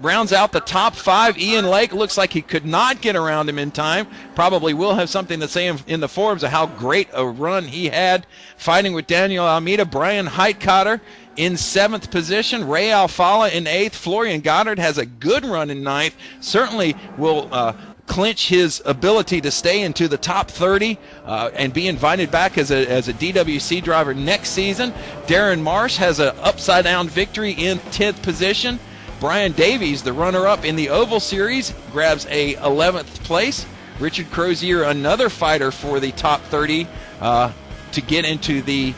rounds out the top 5. Ian Lake looks like he could not get around him in time. Probably will have something to say in the forums of how great a run he had fighting with Daniel Almeida. Brian Heitkotter in 7th position. Ray Alfala in 8th. Florian Goddard has a good run in 9th. Certainly will clinch his ability to stay into the top 30 and be invited back as a DWC driver next season. Darren Marsh has an upside-down victory in 10th position. Brian Davies, the runner-up in the Oval Series, grabs a 11th place. Richard Crozier, another fighter for the top 30 to get into the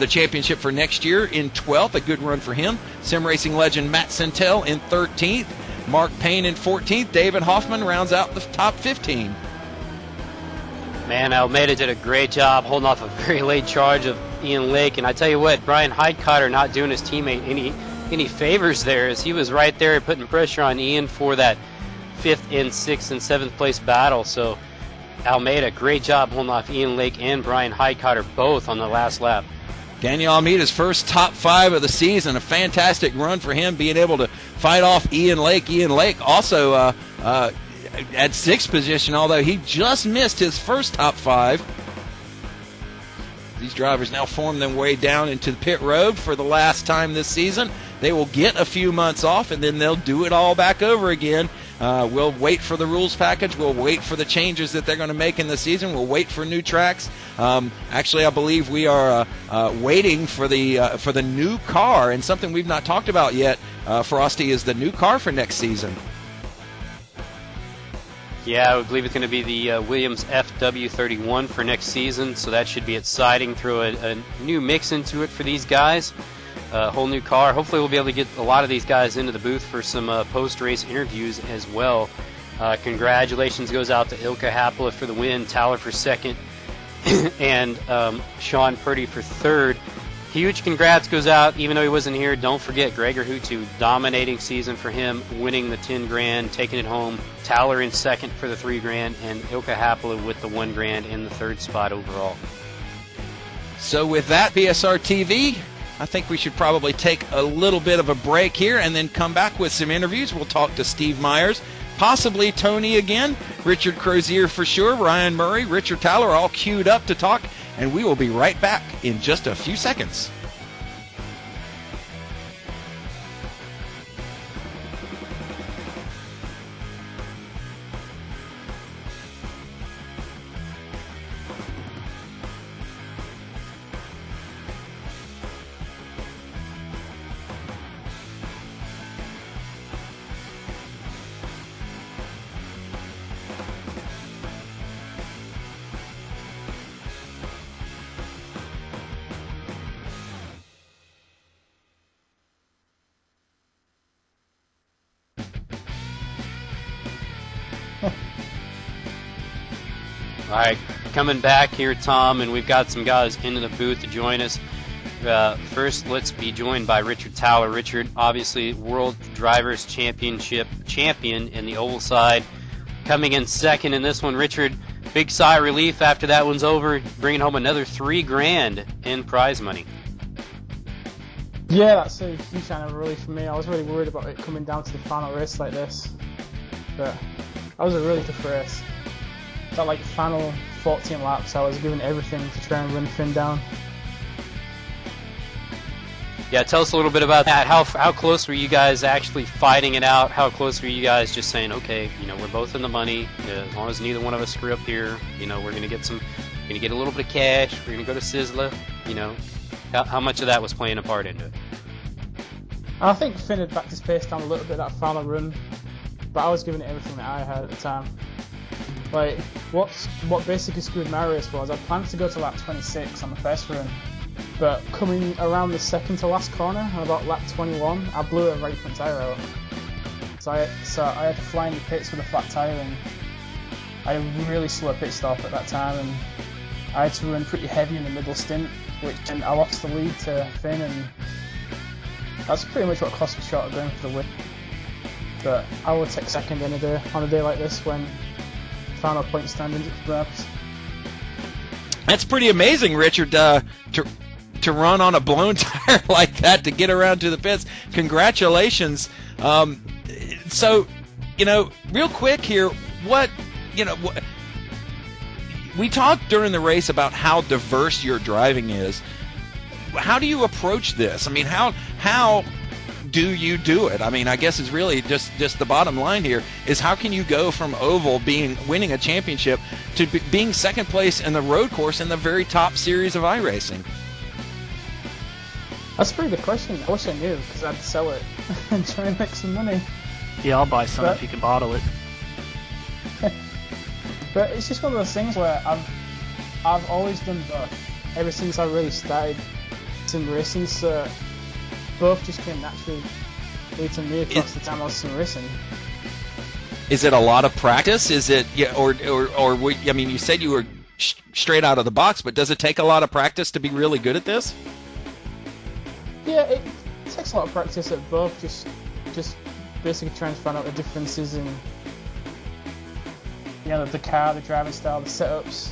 championship for next year, in 12th. A good run for him. Sim racing legend Matt Centel in 13th. Mark Payne in 14th. David Hoffman rounds out the top 15. Man, Almeida did a great job holding off a very late charge of Ian Lake. And I tell you what, Brian Heidkotter not doing his teammate any favors there, as he was right there putting pressure on Ian for that 5th and 6th and 7th place battle. So Almeida, great job holding off Ian Lake and Brian Heidkotter both on the last lap. Daniel Almeida's first top 5 of the season, a fantastic run for him, being able to fight off Ian Lake. Ian Lake also at 6th position, although he just missed his first top 5. These drivers now form their way down into the pit road for the last time this season. They will get a few months off, and then they'll do it all back over again. We'll wait for the rules package. We'll wait for the changes that they're going to make in the season. We'll wait for new tracks. Actually, I believe we are waiting for the new car, and something we've not talked about yet, Frosty, is the new car for next season. Yeah, I believe it's going to be the Williams FW31 for next season, so that should be exciting. Throw a new mix into it for these guys. A whole new car. Hopefully we'll be able to get a lot of these guys into the booth for some post-race interviews as well. Congratulations goes out to Ilka Happela for the win, Towler for 2nd, and Sean Purdy for 3rd. Huge congrats goes out, even though he wasn't here. Don't forget Gregor Huttu, dominating season for him, winning the 10 grand, taking it home. Towler in 2nd for the 3 grand, and Ilka Happela with the 1 grand in the 3rd spot overall. So with that, BSR TV, I think we should probably take a little bit of a break here and then come back with some interviews. We'll talk to Steve Myers, possibly Tony again, Richard Crozier for sure, Ryan Murray, Richard Towler, all queued up to talk, and we will be right back in just a few seconds. All right, coming back here, Tom, and we've got some guys into the booth to join us. First, let's be joined by Richard Towler. Richard, obviously World Drivers' Championship champion in the oval side, coming in 2nd in this one. Richard, big sigh of relief after that one's over, bringing home another 3 grand in prize money. Yeah, that's a huge sign of relief for me. I was really worried about it coming down to the final race like this, but that was a really tough race. That like final 14 laps, I was giving everything to try and run Finn down. Yeah, tell us a little bit about that. How close were you guys actually fighting it out? How close were you guys just saying, okay, we're both in the money. As long as neither one of us screw up here, we're gonna get a little bit of cash. We're gonna go to Sizzler. How much of that was playing a part into it? I think Finn had backed his pace down a little bit that final run, but I was giving it everything that I had at the time. Like, what basically screwed my race was I planned to go to lap 26 on the first run, but coming around the second to last corner, about lap 21, I blew a right front tyre out. So I had to fly in the pits with a flat tyre, and I had a really slow pit stop at that time, and I had to run pretty heavy in the middle stint, and I lost the lead to Finn, and that's pretty much what cost me short of going for the win. But I would take 2nd on a day like this when final point standings at grabs. That's pretty amazing, Richard, to run on a blown tire like that to get around to the pits. Congratulations. So, real quick here, we talked during the race about how diverse your driving is. how do you approach this? I mean, how do you do it? I mean, I guess it's really just the bottom line here is how can you go from oval winning a championship to being second place in the road course in the very top series of iRacing? That's a pretty good question. I wish I knew, because I'd sell it and try and make some money. Yeah, I'll buy some if you can bottle it. But it's just one of those things where I've always done both ever since I really started sim racing. So both just came naturally to me across the time I was sim racing. Is it a lot of practice? Is it I mean, you said you were straight out of the box, but does it take a lot of practice to be really good at this? Yeah, it takes a lot of practice at both. Just basically trying to find out the differences in, you know, the car, the driving style, the setups.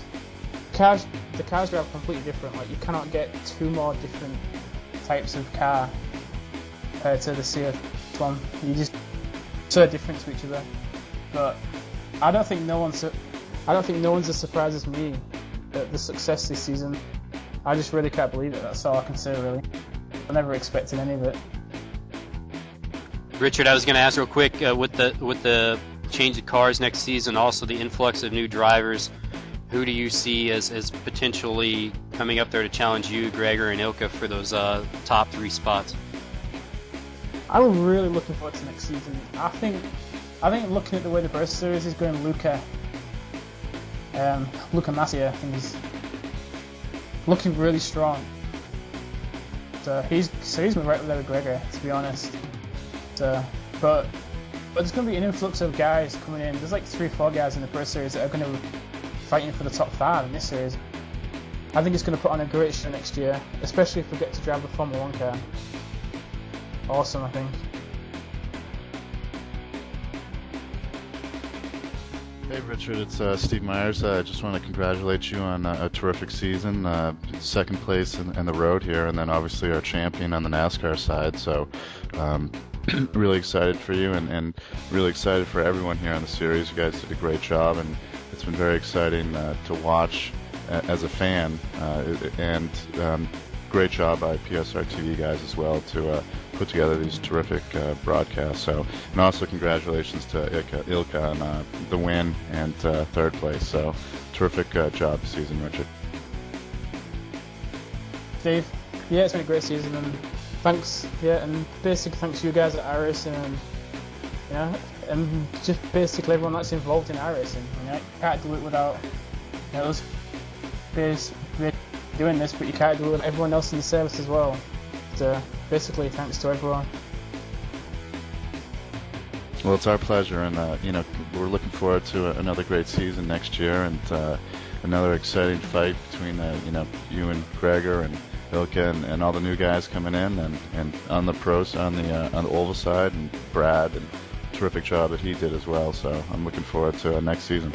The cars drive completely different. Like, you cannot get two more different types of car compared to the CS1. You just so different to each other. But I don't think no one's as surprised as me at the success this season. I just really can't believe it. That's all I can say, really. I never expected any of it. Richard, I was going to ask real quick with the change of cars next season, also the influx of new drivers. Who do you see as potentially coming up there to challenge you, Gregor, and Ilka for those top 3 spots? I'm really looking forward to next season. I think looking at the way the Burst Series is going, Luca Massia, I think is looking really strong. So he's right there with Gregor, to be honest. So, but there's going to be an influx of guys coming in. There's like 3-4 guys in the Burst Series that are going to be fighting for the top 5 in this series. I think it's going to put on a great show next year, especially if we get to drive the Formula 1 car. Awesome, I think. Hey Richard, it's Steve Myers. I just want to congratulate you on a terrific season, second place in the road here, and then obviously our champion on the NASCAR side. So really excited for you and really excited for everyone here on the series. You guys did a great job, and it's been very exciting to watch as a fan, and great job by PSR TV guys as well to put together these terrific broadcasts. So, and also congratulations to Ilka on the win and third place. So, terrific job this season, Richard. Steve, yeah, it's been a great season, and thanks, and basically thanks to you guys at iRacing, and and just basically everyone that's involved in iRacing. You can't do it without us doing this, but you can't do it with everyone else in the service as well. So basically, thanks to everyone. Well, it's our pleasure, and we're looking forward to another great season next year, and another exciting fight between you and Gregor and Ilka and all the new guys coming in, and on the pros on the oval side, and Brad, and terrific job that he did as well. So I'm looking forward to next season.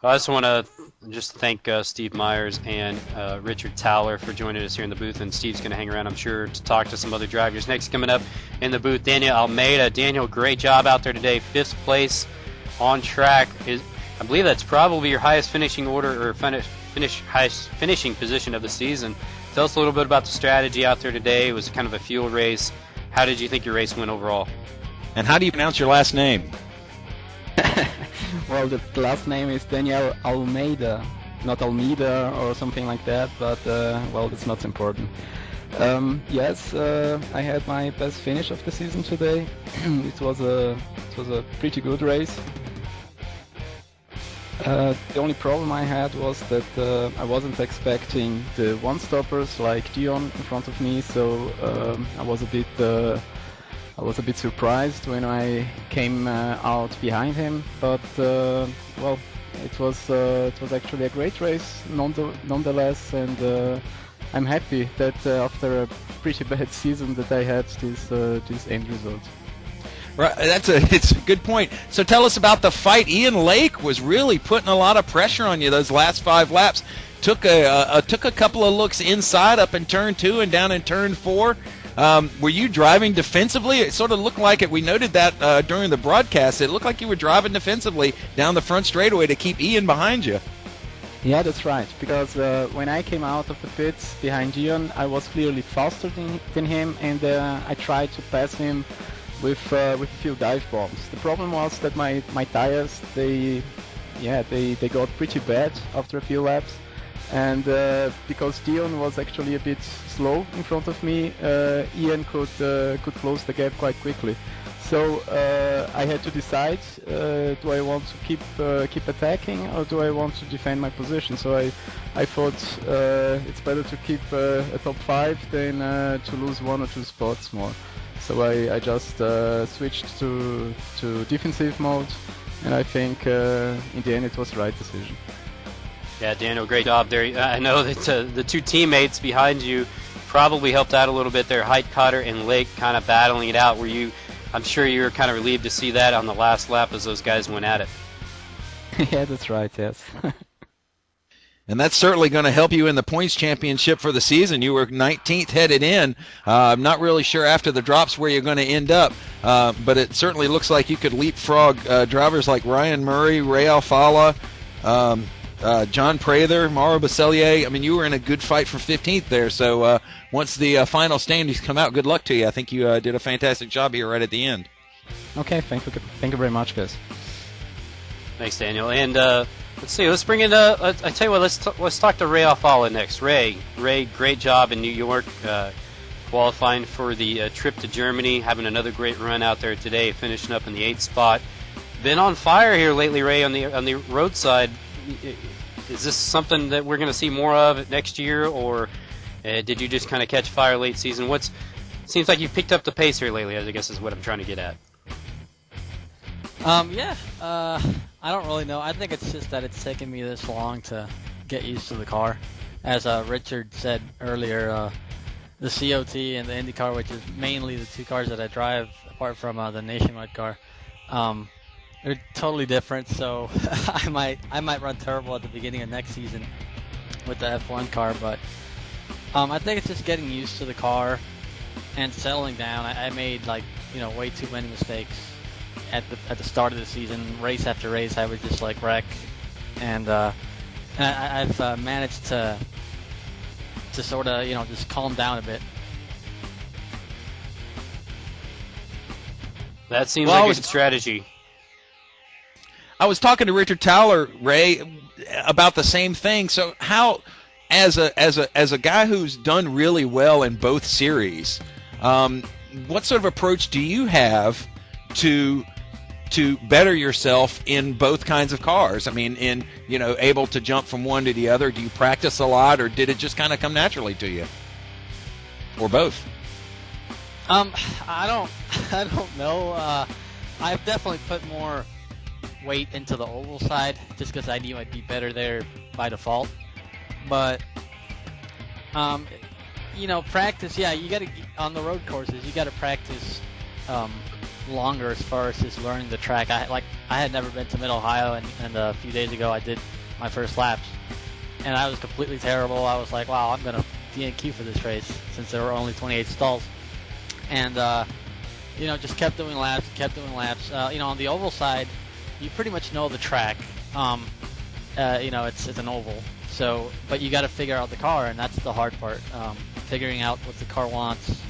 I just want to thank Steve Myers and Richard Towler for joining us here in the booth, and Steve's going to hang around, I'm sure, to talk to some other drivers. Next coming up in the booth, Daniel Almeida. Daniel, great job out there today. 5th place on track. I believe that's probably your highest finishing order, or highest finishing position of the season. Tell us a little bit about the strategy out there today. It was kind of a fuel race. How did you think your race went overall? And how do you pronounce your last name? Well, the last name is Daniel Almeida, not Almeida or something like that, but well, that's not important. Yes, I had my best finish of the season today. It was a pretty good race. The only problem I had was that I wasn't expecting the one-stoppers like Dion in front of me, so I was a bit surprised when I came out behind him, but well, it was actually a great race nonetheless, and I'm happy that after a pretty bad season that I had this end result. Right, it's a good point. So tell us about the fight. Ian Lake was really putting a lot of pressure on you those last 5 laps. Took a couple of looks inside up in turn 2 and down in turn 4. Were you driving defensively? It sort of looked like it. We noted that during the broadcast. It looked like you were driving defensively down the front straightaway to keep Ian behind you. Yeah, that's right. Because when I came out of the pits behind Ian, I was clearly faster than him, and I tried to pass him with a few dive bombs. The problem was that my tires they got pretty bad after a few laps, and because Dion was actually a bit slow in front of me, Ian could close the gap quite quickly. So I had to decide: do I want to keep attacking, or do I want to defend my position? So I thought it's better to keep a top 5 than to lose 1 or 2 spots more. So I just switched to defensive mode, and I think in the end it was the right decision. Yeah, Daniel, great job there. I know that the two teammates behind you probably helped out a little bit there. Height Cotter and Lake kind of battling it out. I'm sure you were kind of relieved to see that on the last lap as those guys went at it. Yeah, that's right, yes. And that's certainly going to help you in the points championship for the season. You were 19th headed in. I'm not really sure after the drops where you're going to end up, but it certainly looks like you could leapfrog drivers like Ryan Murray, Ray Alfala, John Prather, Mauro Baselier. I mean, you were in a good fight for 15th there. So once the final standings come out, good luck to you. I think you did a fantastic job here right at the end. Okay, thank you very much, guys. Thanks, Daniel. And let's see. Let's bring in. I tell you what. Let's talk to Ray Alfala next. Ray, great job in New York, qualifying for the trip to Germany, having another great run out there today, finishing up in the 8th spot. Been on fire here lately, Ray, on the road side. Is this something that we're going to see more of next year, or did you just kind of catch fire late season? Seems like you've picked up the pace here lately, I guess is what I'm trying to get at. I don't really know. I think it's just that it's taken me this long to get used to the car. As Richard said earlier, the COT and the IndyCar, which is mainly the 2 cars that I drive, apart from the Nationwide car, they're totally different. So I might run terrible at the beginning of next season with the F1 car, but I think it's just getting used to the car and settling down. I made way too many mistakes at the start of the season. Race after race, I would just wreck, and I've managed to sort of just calm down a bit. That seems like a good strategy. I was talking to Richard Towler, Ray, about the same thing. So how, as a guy who's done really well in both series, what sort of approach do you have to better yourself in both kinds of cars? I mean, able to jump from one to the other. Do you practice a lot, or did it just kind of come naturally to you, or both? I don't know. I've definitely put more weight into the oval side just because I knew I'd be better there by default. But practice. Yeah, you got to on the road courses. You got to practice longer as far as just learning the track. I had never been to Mid-Ohio, and a few days ago I did my first laps, and I was completely terrible. I was like, wow, I'm gonna DNQ for this race since there were only 28 stalls, and just kept doing laps. On the oval side, you pretty much know the track. It's an oval, so but you got to figure out the car, and that's the hard part. Figuring out what the car wants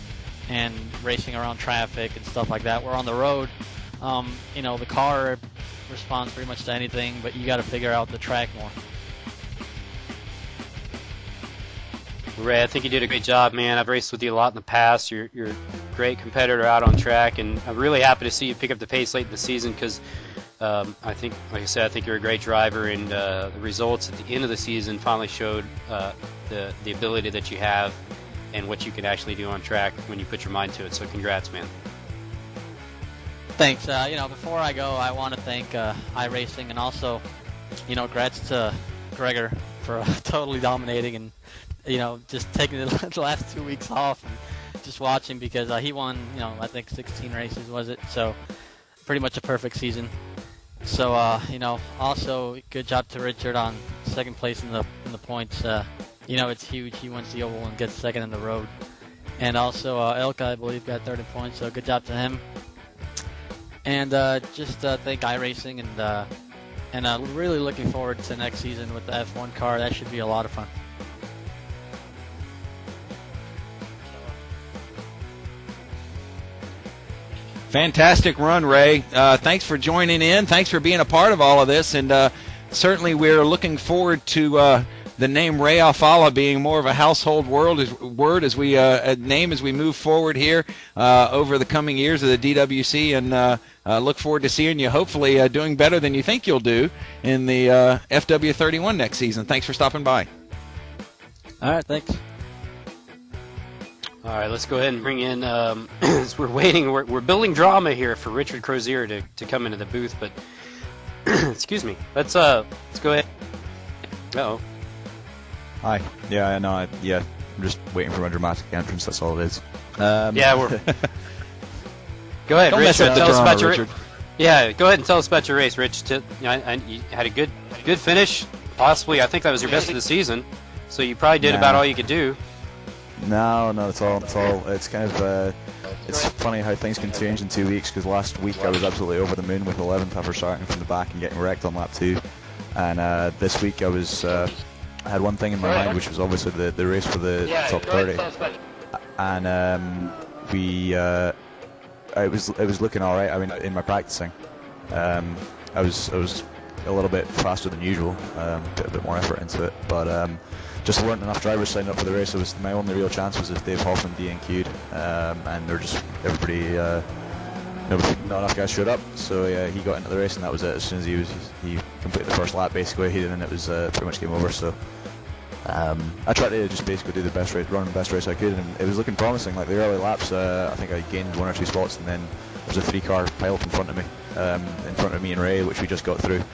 and racing around traffic and stuff like that. We're on the road. The car responds pretty much to anything, but you got to figure out the track more. Ray, I think you did a great job, man. I've raced with you a lot in the past. You're a great competitor out on track, and I'm really happy to see you pick up the pace late in the season because I think, like I said, I think you're a great driver, and the results at the end of the season finally showed the ability that you have and what you can actually do on track when you put your mind to it. So congrats, man. Thanks. Before I go, I want to thank iRacing, and also, congrats to Gregor for totally dominating and, just taking the last 2 weeks off and just watching because he won, I think 16 races, was it? So pretty much a perfect season. So, also good job to Richard on second place in the points. It's huge. He wins the oval and gets second in the road. And also Elka, I believe, got 30 points, so good job to him. And just thank iRacing, and really looking forward to next season with the F1 car. That should be a lot of fun. Fantastic run, Ray. Thanks for joining in. Thanks for being a part of all of this, and certainly we're looking forward to the name Ray Alfala being more of a household word as we name as we move forward here over the coming years of the DWC, and look forward to seeing you hopefully doing better than you think you'll do in the FW31 next season. Thanks for stopping by. All right, thanks. All right, let's go ahead and bring in, as we're waiting, we're building drama here for Richard Crozier to come into the booth, but, excuse me, let's go ahead. Uh-oh. Hi. Yeah, no, I'm just waiting for my dramatic entrance, that's all it is. Yeah, we're... Go ahead, Don't Rich, mess up the tell us drama, about your... Richard. Yeah, go ahead and tell us about your race, Rich. You had a good finish, possibly, I think that was your best of the season, so you probably did about all you could do. No, it's kind of, it's funny how things can change in 2 weeks, because last week I was absolutely over the moon with 11th after starting from the back and getting wrecked on lap 2, and this week I had one thing in my mind, which was obviously the race for the top 30, and it was looking alright. I mean, in my practicing, I was a little bit faster than usual, put a bit more effort into it, but just weren't enough drivers signed up for the race. It was my only real chance was if Dave Hoffman DNQ'd, and they're just everybody. Not enough guys showed up, so he got into the race, and that was it. As soon as he completed the first lap, basically, and then it was pretty much game over. So I tried to just basically do run the best race I could, and it was looking promising. Like the early laps, I think I gained 1 or 2 spots, and then there was a 3-car pile in front of me and Ray, which we just got through.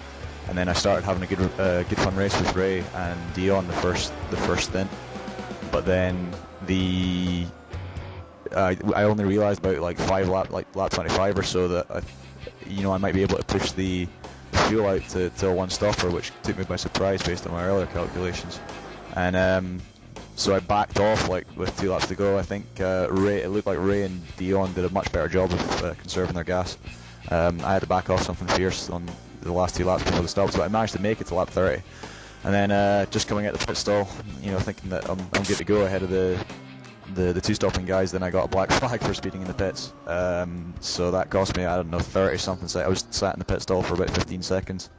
And then I started having a good fun race with Ray and Dion the first stint, but then I only realised about like lap 25 or so that I might be able to push the fuel out to a one-stopper, which took me by surprise based on my earlier calculations. And so I backed off with 2 laps to go. I think it looked like Ray and Dion did a much better job of conserving their gas. I had to back off something fierce on the last 2 laps before the stops, but I managed to make it to lap 30. And then just coming out the pit stall, thinking that I'm good to go ahead of the 2 stopping guys, then I got a black flag for speeding in the pits. So that cost me, 30 something. So I was sat in the pit stall for about 15 seconds.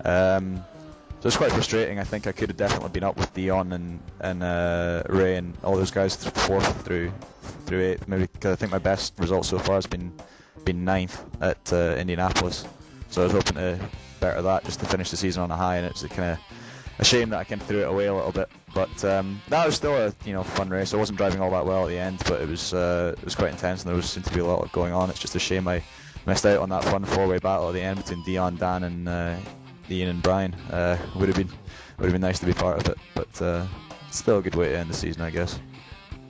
So it's quite frustrating. I think I could have definitely been up with Dion and Ray and all those guys 4th through 8th, maybe, because I think my best result so far has been 9th at Indianapolis. So I was hoping to better that just to finish the season on a high, and it's kind of a shame that I kind of threw it away a little bit. But that was still a fun race. I wasn't driving all that well at the end, but it was quite intense, and there seemed to be a lot going on. It's just a shame I missed out on that fun 4-way battle at the end between Dion, Dan, and Ian and Brian. Would have been nice to be part of it, but still a good way to end the season, I guess.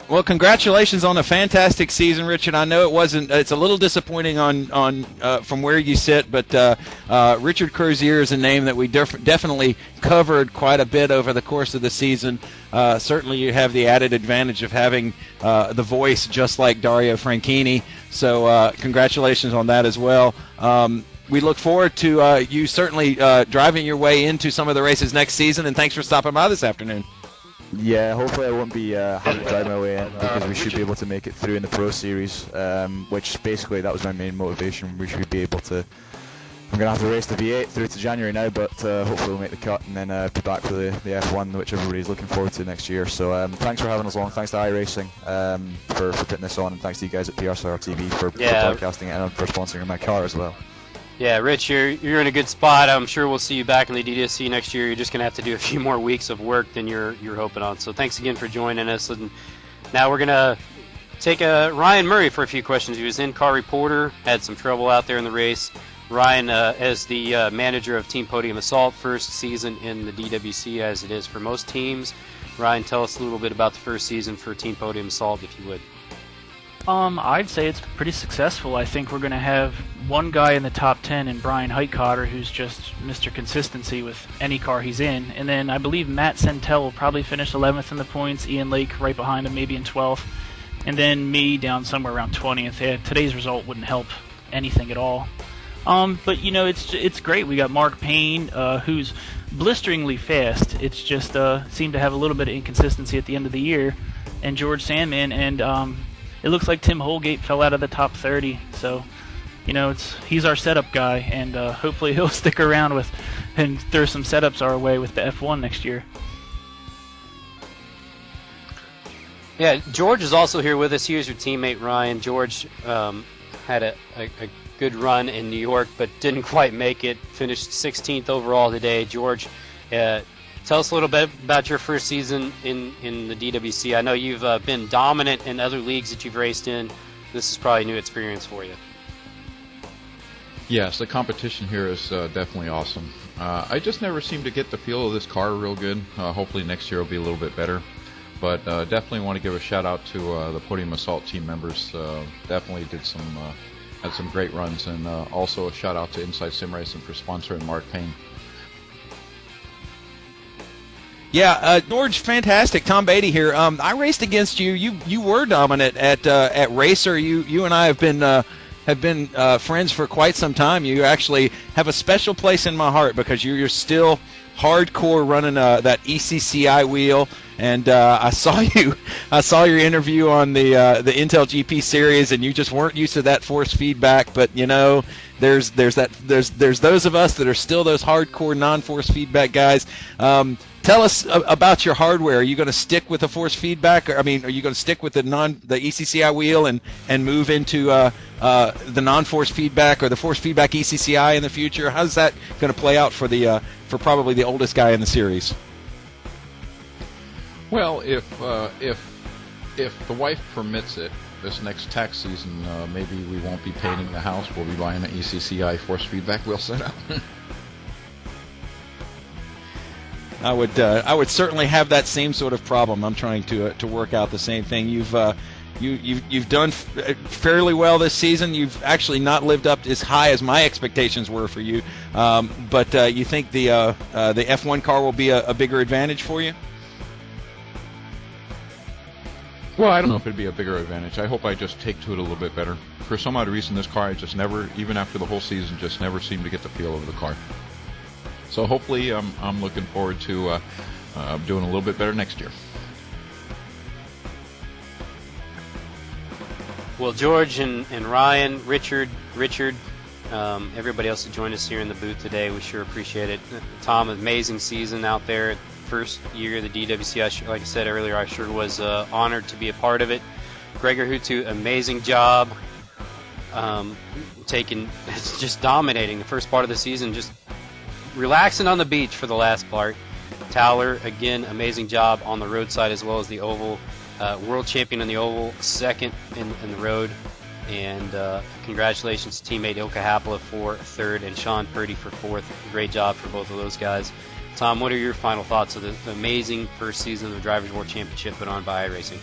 Well, congratulations on a fantastic season, Richard. I know it's a little disappointing on from where you sit, but Richard Crozier is a name that we definitely covered quite a bit over the course of the season. Certainly you have the added advantage of having the voice just like Dario Franchitti, so congratulations on that as well. We look forward to you certainly driving your way into some of the races next season, and thanks for stopping by this afternoon. Yeah, hopefully I won't be having to drive my way in, because we should be able to make it through in the Pro Series, which basically that was my main motivation. We should be able to... I'm going to have to race the V8 through to January now, but hopefully we'll make the cut and then be back for the F1, which everybody's looking forward to next year. So thanks for having us along. Thanks to iRacing for putting this on, and thanks to you guys at PRSR TV for broadcasting it, and for sponsoring my car as well. Yeah, Rich, you're in a good spot. I'm sure we'll see you back in the DDSC next year. You're just going to have to do a few more weeks of work than you're hoping on. So thanks again for joining us. And now we're going to take Ryan Murray for a few questions. He was in-car reporter, had some trouble out there in the race. Ryan, as the manager of Team Podium Assault, first season in the DWC as it is for most teams. Ryan, tell us a little bit about the first season for Team Podium Assault, if you would. I'd say it's pretty successful. I think we're going to have one guy in the top 10 in Brian Heitkotter, who's just Mr. Consistency with any car he's in. And then I believe Matt Sentel will probably finish 11th in the points, Ian Lake right behind him, maybe in 12th. and then me down somewhere around 20th. Yeah, today's result wouldn't help anything at all. But it's great. We got Mark Payne, who's blisteringly fast. It's just seemed to have a little bit of inconsistency at the end of the year, and George Sandman, and it looks like Tim Holgate fell out of the top 30. So, he's our setup guy, and hopefully he'll stick around with and throw some setups our way with the F1 next year. Yeah, George is also here with us. Here's your teammate, Ryan. George had a good run in New York, but didn't quite make it. Finished 16th overall today. George, tell us a little bit about your first season in the DWC. I know you've been dominant in other leagues that you've raced in. This is probably a new experience for you. Yes, the competition here is definitely awesome. I just never seem to get the feel of this car real good. Hopefully next year will be a little bit better. But definitely want to give a shout out to the Podium Assault team members. Definitely had some great runs, and also a shout out to Inside Sim Racing for sponsoring Mark Payne. Yeah, George, fantastic. Tom Beatty here. I raced against you. You were dominant at Racer. You and I have been friends for quite some time. You actually have a special place in my heart because you're still hardcore running that ECCI wheel. And I saw your interview on the Intel GP series, and you just weren't used to that force feedback. But there's those of us that are still those hardcore non-force feedback guys. Tell us about your hardware. Are you going to stick with the force feedback? Are you going to stick with the ECCI wheel and move into the non-force feedback or the force feedback ECCI in the future? How's that going to play out for probably the oldest guy in the series? Well, if the wife permits it, this next tax season, maybe we won't be painting the house. We'll be buying an ECCI force feedback wheel setup. I would certainly have that same sort of problem. I'm trying to work out the same thing. You've done fairly well this season. You've actually not lived up as high as my expectations were for you. But you think the F1 car will be a bigger advantage for you? Well, I don't know if it'd be a bigger advantage. I hope I just take to it a little bit better. For some odd reason, this car, I just never, even after the whole season, just never seemed to get the feel of the car. So hopefully, I'm looking forward to doing a little bit better next year. Well, George and Ryan, Richard, everybody else who joined us here in the booth today, we sure appreciate it. Tom, amazing season out there. First year of the DWC, like I said earlier, I sure was honored to be a part of it. Gregor Huttu, amazing job. Just dominating the first part of the season, just relaxing on the beach for the last part. Towler, again, amazing job on the roadside as well as the oval. World champion in the oval, second in the road. And congratulations to teammate Ilka Happala for third and Sean Purdy for fourth. Great job for both of those guys. Tom, what are your final thoughts of the amazing first season of the Drivers' World Championship put on by iRacing?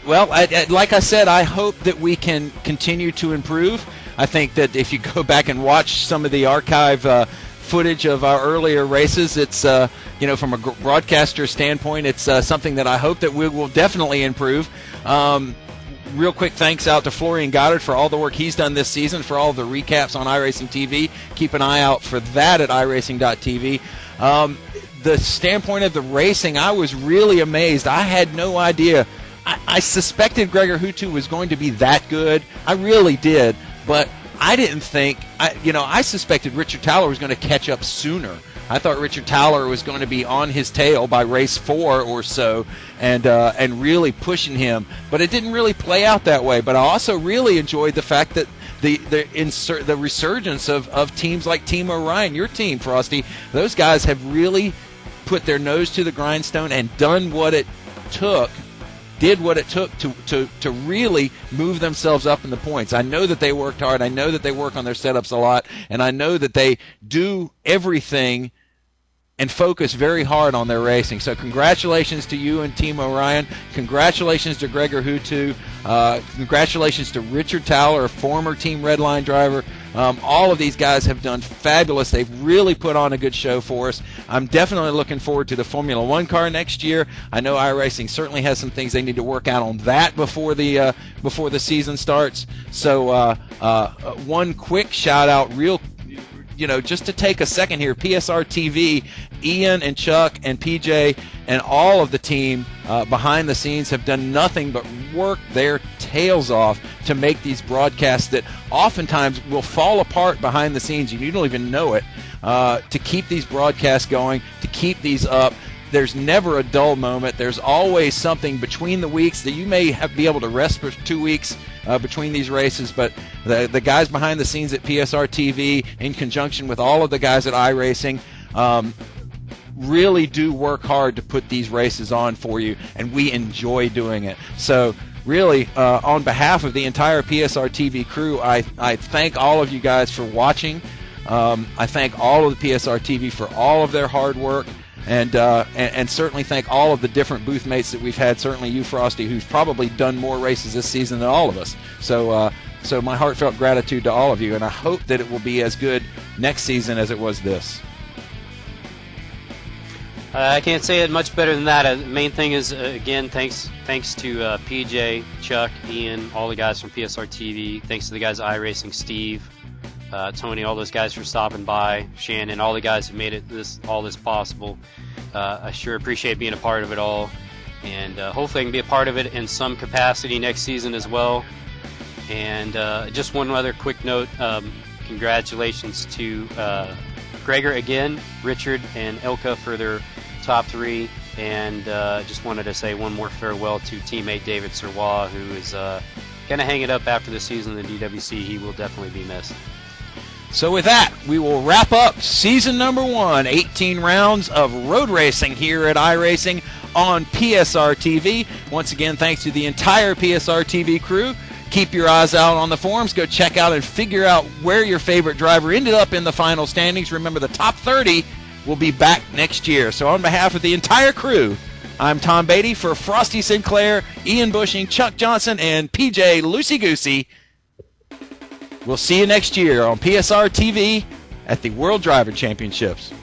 Well, like I said, I hope that we can continue to improve. I think that if you go back and watch some of the archive footage of our earlier races, it's from a broadcaster standpoint, it's something that I hope that we will definitely improve. Real quick thanks out to Florian Goddard for all the work he's done this season, for all the recaps on iRacing TV. Keep an eye out for that at iRacing.tv. The standpoint of the racing, I was really amazed. I had no idea. I suspected Gregor Huttu was going to be that good. I really did, but I didn't think. I suspected Richard Towler was going to catch up sooner. I thought Richard Towler was going to be on his tail by race 4 or so, and really pushing him. But it didn't really play out that way. But I also really enjoyed the fact that the resurgence of teams like Team Orion, your team, Frosty. Those guys have really put their nose to the grindstone and did what it took to really move themselves up in the points. I know that they worked hard. I know that they work on their setups a lot, and I know that they do everything and focus very hard on their racing. So congratulations to you and Team Orion. Congratulations to Gregor Huttu. Congratulations to Richard Towler, a former Team Redline driver. All of these guys have done fabulous. They've really put on a good show for us. I'm definitely looking forward to the Formula One car next year. I know iRacing certainly has some things they need to work out on that before the season starts. So one quick shout out, just to take a second here, PSR TV, Ian and Chuck and PJ and all of the team behind the scenes have done nothing but work their tails off to make these broadcasts that oftentimes will fall apart behind the scenes. You don't even know it. To keep these broadcasts going, to keep these up. There's never a dull moment. There's always something between the weeks that you may be able to rest for 2 weeks between these races, but the guys behind the scenes at PSR TV, in conjunction with all of the guys at iRacing, really do work hard to put these races on for you, and we enjoy doing it. So really, on behalf of the entire PSR TV crew, I thank all of you guys for watching. I thank all of the PSR TV for all of their hard work. And certainly thank all of the different booth mates that we've had. Certainly you, Frosty, who's probably done more races this season than all of us. So my heartfelt gratitude to all of you, and I hope that it will be as good next season as it was this. I can't say it much better than that. The main thing is, again, thanks to PJ, Chuck, Ian, all the guys from PSR TV. Thanks to the guys at iRacing, Steve, Tony, all those guys for stopping by, Shannon, all the guys who made all this possible. I sure appreciate being a part of it all, and hopefully I can be a part of it in some capacity next season as well. And just one other quick note, congratulations to Gregor again, Richard, and Elka for their top 3, and just wanted to say one more farewell to teammate David Serwa, who is going to hang it up after the season in the DWC. He will definitely be missed. So with that, we will wrap up season number 1, 18 rounds of road racing here at iRacing on PSR TV. Once again, thanks to the entire PSR TV crew. Keep your eyes out on the forums. Go check out and figure out where your favorite driver ended up in the final standings. Remember, the top 30 will be back next year. So on behalf of the entire crew, I'm Tom Beatty for Frosty Sinclair, Ian Bushing, Chuck Johnson, and PJ Loosey Goosey. We'll see you next year on PSR TV at the World Driver Championships.